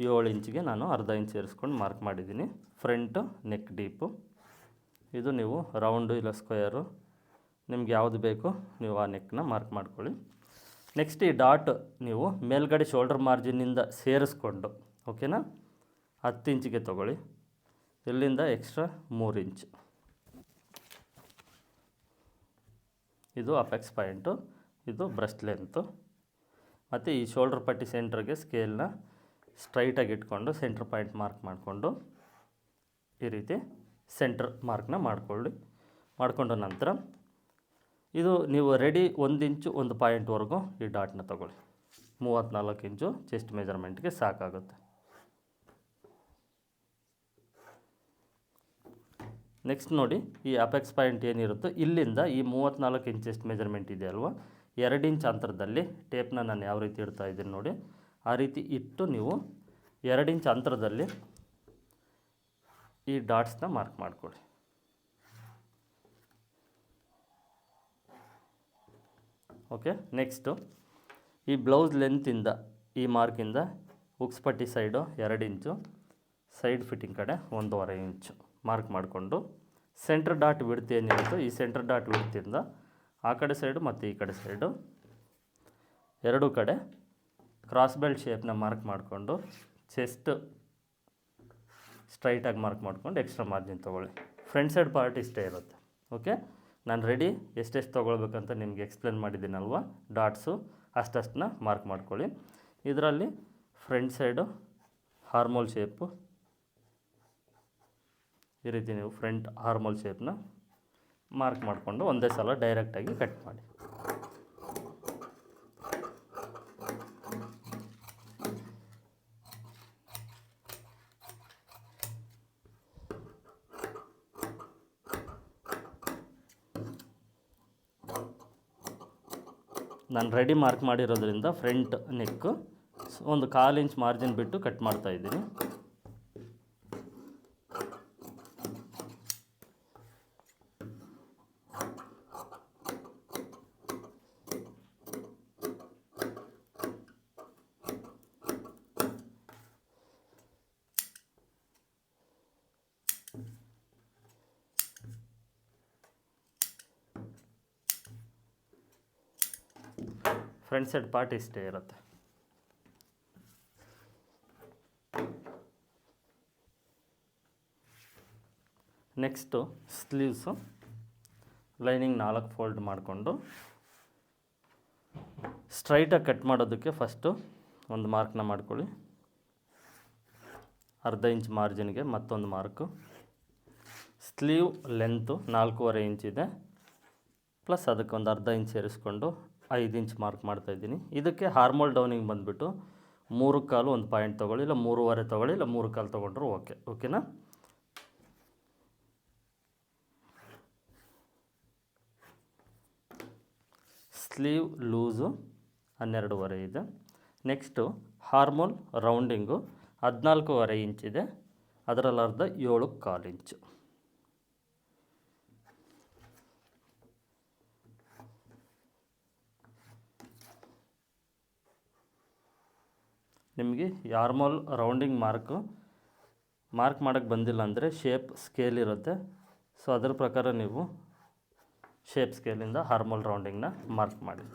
7 ಇಂಚಿಗೆ ನಾನು ಅರ್ಧ ಇಂಚ್ ಸೇರಿಸ್ಕೊಂಡು ಮಾರ್ಕ್ ಮಾಡಿದ್ದೀನಿ. ಫ್ರಂಟು ನೆಕ್ ಡೀಪು ಇದು ನೀವು ರೌಂಡು ಇಲ್ಲ ಸ್ಕ್ವೇರು ನಿಮ್ಗೆ ಯಾವುದು ಬೇಕು ನೀವು ಆ ನೆಕ್ನ ಮಾರ್ಕ್ ಮಾಡ್ಕೊಳ್ಳಿ. ನೆಕ್ಸ್ಟ್ ಈ ಡಾಟ್ ನೀವು ಮೇಲ್ಗಡೆ ಶೋಲ್ಡರ್ ಮಾರ್ಜಿನ್ನಿಂದ ಸೇರಿಸ್ಕೊಂಡು ಓಕೆನಾ 10 ಇಂಚಿಗೆ ತೊಗೊಳ್ಳಿ. ಇಲ್ಲಿಂದ ಎಕ್ಸ್ಟ್ರಾ 3 ಇಂಚ್. ಇದು ಅಪೆಕ್ಸ್ ಪಾಯಿಂಟು, ಇದು ಬ್ರೆಸ್ಟ್ ಲೆಂತು. ಮತ್ತು ಈ ಶೋಲ್ಡರ್ ಪಟ್ಟಿ ಸೆಂಟ್ರಿಗೆ ಸ್ಕೇಲ್ನ ಸ್ಟ್ರೈಟಾಗಿ ಇಟ್ಕೊಂಡು ಸೆಂಟ್ರ್ ಪಾಯಿಂಟ್ ಮಾರ್ಕ್ ಮಾಡಿಕೊಂಡು ಈ ರೀತಿ ಸೆಂಟ್ರ್ ಮಾರ್ಕ್ನ ಮಾಡಿಕೊಂಡ ನಂತರ ಇದು ನೀವು ರೆಡಿ 1 ಇಂಚು 1 ಪಾಯಿಂಟ್ವರೆಗೂ ಈ ಡಾಟ್ನ ತೊಗೊಳ್ಳಿ. 34 ಇಂಚು ಚೆಸ್ಟ್ ಮೆಜರ್ಮೆಂಟ್ಗೆ ಸಾಕಾಗುತ್ತೆ. ನೆಕ್ಸ್ಟ್ ನೋಡಿ ಈ ಅಪೆಕ್ಸ್ ಪಾಯಿಂಟ್ ಏನಿರುತ್ತೋ ಇಲ್ಲಿಂದ ಈ 34 ಇಂಚ್ ಚೆಸ್ಟ್ ಮೆಜರ್ಮೆಂಟ್ ಇದೆ ಅಲ್ವಾ, 2 ಇಂಚ್ ಅಂತರದಲ್ಲಿ ಟೇಪ್ನ ನಾನು ಯಾವ ರೀತಿ ಇಡ್ತಾ ಇದ್ದೀನಿ ನೋಡಿ ಆ ರೀತಿ ಇಟ್ಟು ನೀವು 2 ಇಂಚ್ ಅಂತರದಲ್ಲಿ ಈ ಡಾಟ್ಸ್ನ ಮಾರ್ಕ್ ಮಾಡಿಕೊಳ್ಳಿ. ಓಕೆ. ನೆಕ್ಸ್ಟು ಈ ಬ್ಲೌಸ್ ಲೆಂತಿಂದ ಈ ಮಾರ್ಕಿಂದ ಹುಕ್ಸ್ ಪಟ್ಟಿ ಸೈಡು 2 ಇಂಚು, ಸೈಡ್ ಫಿಟ್ಟಿಂಗ್ ಕಡೆ 1.5 ಇಂಚು ಮಾರ್ಕ್ ಮಾಡಿಕೊಂಡು ಸೆಂಟ್ರ್ ಡಾಟ್ ವಿಡ್ತ್ ಏನಿರುತ್ತೋ ಈ ಸೆಂಟ್ರ್ ಡಾಟ್ ವಿಡ್ತಿಂದ ಆ ಕಡೆ ಸೈಡು ಮತ್ತು ಈ ಕಡೆ ಸೈಡು ಎರಡೂ ಕಡೆ ಕ್ರಾಸ್ ಬೆಲ್ಟ್ ಶೇಪ್ನ ಮಾರ್ಕ್ ಮಾಡಿಕೊಂಡು ಚೆಸ್ಟ್ ಸ್ಟ್ರೈಟಾಗಿ ಮಾರ್ಕ್ ಮಾಡ್ಕೊಂಡು ಎಕ್ಸ್ಟ್ರಾ ಮಾರ್ಜಿನ್ ತೊಗೊಳ್ಳಿ. ಫ್ರಂಟ್ ಸೈಡ್ ಪಾರ್ಟ್ ಇಷ್ಟೇ ಇರುತ್ತೆ. ಓಕೆ. ನಾನು ರೆಡಿ ಎಷ್ಟೆಷ್ಟು ತೊಗೊಳ್ಬೇಕಂತ ನಿಮಗೆ ಎಕ್ಸ್ಪ್ಲೇನ್ ಮಾಡಿದ್ದೀನಲ್ವ, ಡಾಟ್ಸು ಅಷ್ಟನ್ನ ಮಾರ್ಕ್ ಮಾಡ್ಕೊಳ್ಳಿ. ಇದರಲ್ಲಿ ಫ್ರಂಟ್ ಸೈಡು ಹಾರ್ಮೋಲ್ ಶೇಪು ಈ ರೀತಿ ನೀವು ಫ್ರಂಟ್ ಹಾರ್ಮೋಲ್ ಶೇಪ್ನ ಮಾರ್ಕ್ ಮಾಡಿಕೊಂಡು ಒಂದೇ ಸಲ ಡೈರೆಕ್ಟಾಗಿ ಕಟ್ ಮಾಡಿ. ನಾನು ರೆಡಿ ಮಾರ್ಕ್ ಮಾಡಿರೋದ್ರಿಂದ ಫ್ರಂಟ್ ನೆಕ್ಕು ಒಂದು 1/4 ಇಂಚ್ ಮಾರ್ಜಿನ್ ಬಿಟ್ಟು ಕಟ್ ಮಾಡ್ತಾಯಿದ್ದೀನಿ. ಫ್ರಂಟ್ ಸೈಡ್ ಪಾರ್ಟ್ ಇಷ್ಟೇ ಇರುತ್ತೆ. ನೆಕ್ಸ್ಟು ಸ್ಲೀವ್ಸು ಲೈನಿಂಗ್ 4 ಫೋಲ್ಡ್ ಮಾಡಿಕೊಂಡು ಸ್ಟ್ರೈಟಾಗಿ ಕಟ್ ಮಾಡೋದಕ್ಕೆ ಫಸ್ಟು ಒಂದು ಮಾರ್ಕ್ನ ಮಾಡ್ಕೊಳ್ಳಿ. 1/2 ಇಂಚ್ ಮಾರ್ಜಿನ್ಗೆ ಮತ್ತೊಂದು ಮಾರ್ಕು. ಸ್ಲೀವ್ ಲೆಂತು 4.5 ಇಂಚ್ ಇದೆ, ಪ್ಲಸ್ ಅದಕ್ಕೆ ಒಂದು 1/2 ಇಂಚ್ ಸೇರಿಸ್ಕೊಂಡು 5 ಇಂಚ್ ಮಾರ್ಕ್ ಮಾಡ್ತಾಯಿದ್ದೀನಿ. ಇದಕ್ಕೆ ಹಾರ್ಮೋಲ್ ಡೌನಿಂಗ್ ಬಂದುಬಿಟ್ಟು 3/4 ಒಂದು ಪಾಯಿಂಟ್ ತೊಗೊಳ್ಳಿ, ಇಲ್ಲ 3.5 ತೊಗೊಳ್ಳಿ, ಇಲ್ಲ 3/4 ತೊಗೊಂಡ್ರು ಓಕೆನಾ. ಸ್ಲೀವ್ ಲೂಸು 12.5 ಇದೆ. ನೆಕ್ಸ್ಟು ಹಾರ್ಮೋಲ್ ರೌಂಡಿಂಗು 14.5 ಇಂಚ್ ಇದೆ, ಅದರಲ್ಲಿ ಅರ್ಧ 7.25 ಇಂಚು. ನಿಮಗೆ ಹಾರ್ಮೋಲ್ ರೌಂಡಿಂಗ್ ಮಾರ್ಕ್ ಮಾಡೋಕ್ಕೆ ಬಂದಿಲ್ಲ ಅಂದರೆ ಶೇಪ್ ಸ್ಕೇಲ್ ಇರುತ್ತೆ, ಸೊ ಅದರ ಪ್ರಕಾರ ನೀವು ಶೇಪ್ ಸ್ಕೇಲಿಂದ ಹಾರ್ಮೋಲ್ ರೌಂಡಿಂಗ್ನ ಮಾರ್ಕ್ ಮಾಡಿ.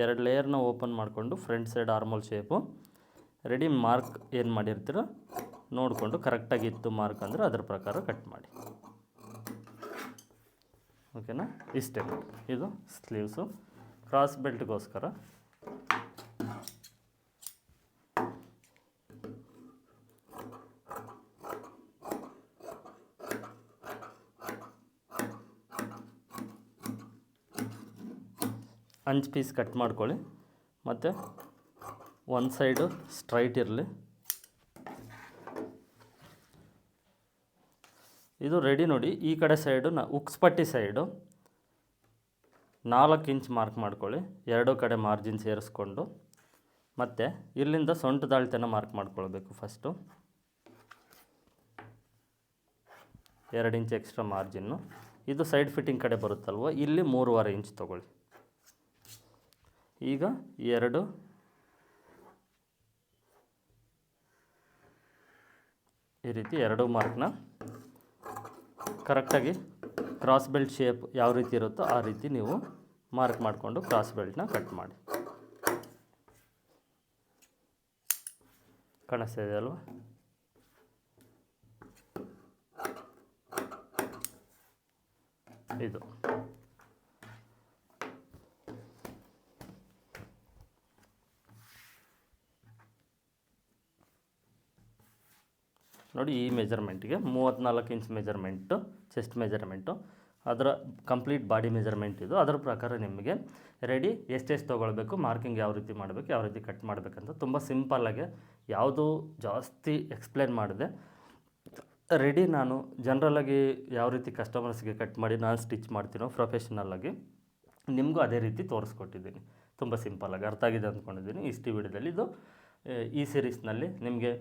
ಎರಡು ಲೇಯರ್ನ ಓಪನ್ ಮಾಡಿಕೊಂಡು front side armhole shape ready mark ಏನು ಮಾಡಿರ್ತೀರೋ ನೋಡಿಕೊಂಡು ಕರೆಕ್ಟಾಗಿ ಇತ್ತು ಮಾರ್ಕ್ ಅಂದರೆ ಅದರ ಪ್ರಕಾರ ಕಟ್ ಮಾಡಿ. ಓಕೆನಾ, ಇಷ್ಟೇ. ಇದು ಸ್ಲೀವ್ಸು. ಕ್ರಾಸ್ ಬೆಲ್ಟ್ಗೋಸ್ಕರ ಅಂಚು ಪೀಸ್ ಕಟ್ ಮಾಡ್ಕೊಳ್ಳಿ, ಮತ್ತು ಒಂದು ಸೈಡು ಸ್ಟ್ರೈಟ್ ಇರಲಿ. ಇದು ರೆಡಿ ನೋಡಿ. ಈ ಕಡೆ ಸೈಡು ಉಕ್ಸ್ಪಟ್ಟಿ ಸೈಡು 4 ಇಂಚ್ ಮಾರ್ಕ್ ಮಾಡ್ಕೊಳ್ಳಿ, ಎರಡೂ ಕಡೆ ಮಾರ್ಜಿನ್ ಸೇರಿಸ್ಕೊಂಡು. ಮತ್ತು ಇಲ್ಲಿಂದ ಸೊಂಟದ ಅಳತೆನ ಮಾರ್ಕ್ ಮಾಡ್ಕೊಳ್ಬೇಕು. First 2 inch extra margin. ಇದು ಸೈಡ್ ಫಿಟ್ಟಿಂಗ್ ಕಡೆ ಬರುತ್ತಲ್ವ, ಇಲ್ಲಿ 3.5 ಇಂಚ್ ತೊಗೊಳ್ಳಿ. ಈಗ ಈ ರೀತಿ ಎರಡು ಮಾರ್ಕ್ನ ಕರೆಕ್ಟಾಗಿ ಕ್ರಾಸ್ ಬೆಲ್ಟ್ ಶೇಪ್ ಯಾವ ರೀತಿ ಇರುತ್ತೋ ಆ ರೀತಿ ನೀವು ಮಾರ್ಕ್ ಮಾಡಿಕೊಂಡು ಕ್ರಾಸ್ ಬೆಲ್ಟ್ನ ಕಟ್ ಮಾಡಿ. ಕಾಣಿಸ್ತಾ ಇದೆ ಅಲ್ವಾ? ಇದು ನೋಡಿ. ಈ ಮೆಜರ್ಮೆಂಟ್ಗೆ 34 ಇಂಚ್ ಮೆಜರ್ಮೆಂಟು ಚೆಸ್ಟ್ ಮೆಜರ್ಮೆಂಟು, ಅದರ ಕಂಪ್ಲೀಟ್ ಬಾಡಿ ಮೆಜರ್ಮೆಂಟ್ ಇದು. ಅದರ ಪ್ರಕಾರ ನಿಮಗೆ ರೆಡಿ ಎಷ್ಟೆಷ್ಟು ತೊಗೊಳ್ಬೇಕು, ಮಾರ್ಕಿಂಗ್ ಯಾವ ರೀತಿ ಮಾಡಬೇಕು, ಯಾವ ರೀತಿ ಕಟ್ ಮಾಡಬೇಕಂತ ತುಂಬ ಸಿಂಪಲ್ಲಾಗಿ, ಯಾವುದೂ ಜಾಸ್ತಿ ಎಕ್ಸ್ಪ್ಲೇನ್ ಮಾಡಿದೆ. ರೆಡಿ ನಾನು ಜನ್ರಲಾಗಿ ಯಾವ ರೀತಿ ಕಸ್ಟಮರ್ಸ್ಗೆ ಕಟ್ ಮಾಡಿ ನಾನು ಸ್ಟಿಚ್ ಮಾಡ್ತೀನೋ ಪ್ರೊಫೆಷ್ನಲ್ಲಾಗಿ ನಿಮಗೂ ಅದೇ ರೀತಿ ತೋರಿಸ್ಕೊಟ್ಟಿದ್ದೀನಿ. ತುಂಬ ಸಿಂಪಲ್ಲಾಗಿ ಅರ್ಥ ಆಗಿದೆ ಅಂದ್ಕೊಂಡಿದ್ದೀನಿ. ಇಷ್ಟು ವಿಡಿಯೋದಲ್ಲಿ ಇದು ಈ ಸೀರೀಸ್ನಲ್ಲಿ ನಿಮಗೆ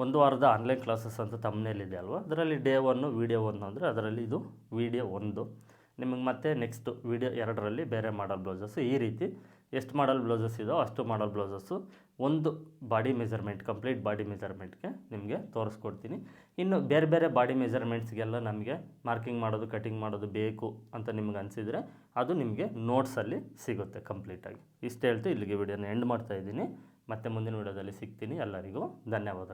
1 ವಾರದ ಆನ್ಲೈನ್ ಕ್ಲಾಸಸ್ ಅಂತ ತಮ್ಮನೇಲಿದೆ ಅಲ್ವಾ, ಅದರಲ್ಲಿ ಡೇ 1 ವೀಡಿಯೋ 1 ಅಂದರೆ ಅದರಲ್ಲಿ ಇದು ವೀಡಿಯೋ 1. ನಿಮಗೆ ಮತ್ತೆ ನೆಕ್ಸ್ಟ್ ವಿಡಿಯೋ 2ರಲ್ಲಿ ಬೇರೆ ಮಾಡಲ್ ಬ್ಲೌಸಸ್ಸು ಈ ರೀತಿ ಎಷ್ಟು ಮಾಡಲ್ ಬ್ಲೌಸಸ್ ಇದೋ ಅಷ್ಟು ಮಾಡಲ್ ಬ್ಲೌಸಸ್ಸು ಒಂದು ಬಾಡಿ ಮೆಜರ್ಮೆಂಟ್ ಕಂಪ್ಲೀಟ್ ಬಾಡಿ ಮೆಜರ್ಮೆಂಟ್ಗೆ ನಿಮಗೆ ತೋರಿಸ್ಕೊಡ್ತೀನಿ. ಇನ್ನು ಬೇರೆ ಬೇರೆ ಬಾಡಿ ಮೆಜರ್ಮೆಂಟ್ಸ್ಗೆಲ್ಲ ನಮಗೆ ಮಾರ್ಕಿಂಗ್ ಮಾಡೋದು ಕಟಿಂಗ್ ಮಾಡೋದು ಬೇಕು ಅಂತ ನಿಮ್ಗೆ ಅನಿಸಿದರೆ ಅದು ನಿಮಗೆ ನೋಟ್ಸಲ್ಲಿ ಸಿಗುತ್ತೆ ಕಂಪ್ಲೀಟಾಗಿ. ಇಷ್ಟು ಹೇಳ್ತು ಇಲ್ಲಿಗೆ ವಿಡಿಯೋನ ಎಂಡ್ ಮಾಡ್ತಾಯಿದ್ದೀನಿ. ಮತ್ತೆ ಮುಂದಿನ ವಿಡಿಯೋದಲ್ಲಿ ಸಿಗ್ತೀನಿ. ಎಲ್ಲರಿಗೂ ಧನ್ಯವಾದಗಳು.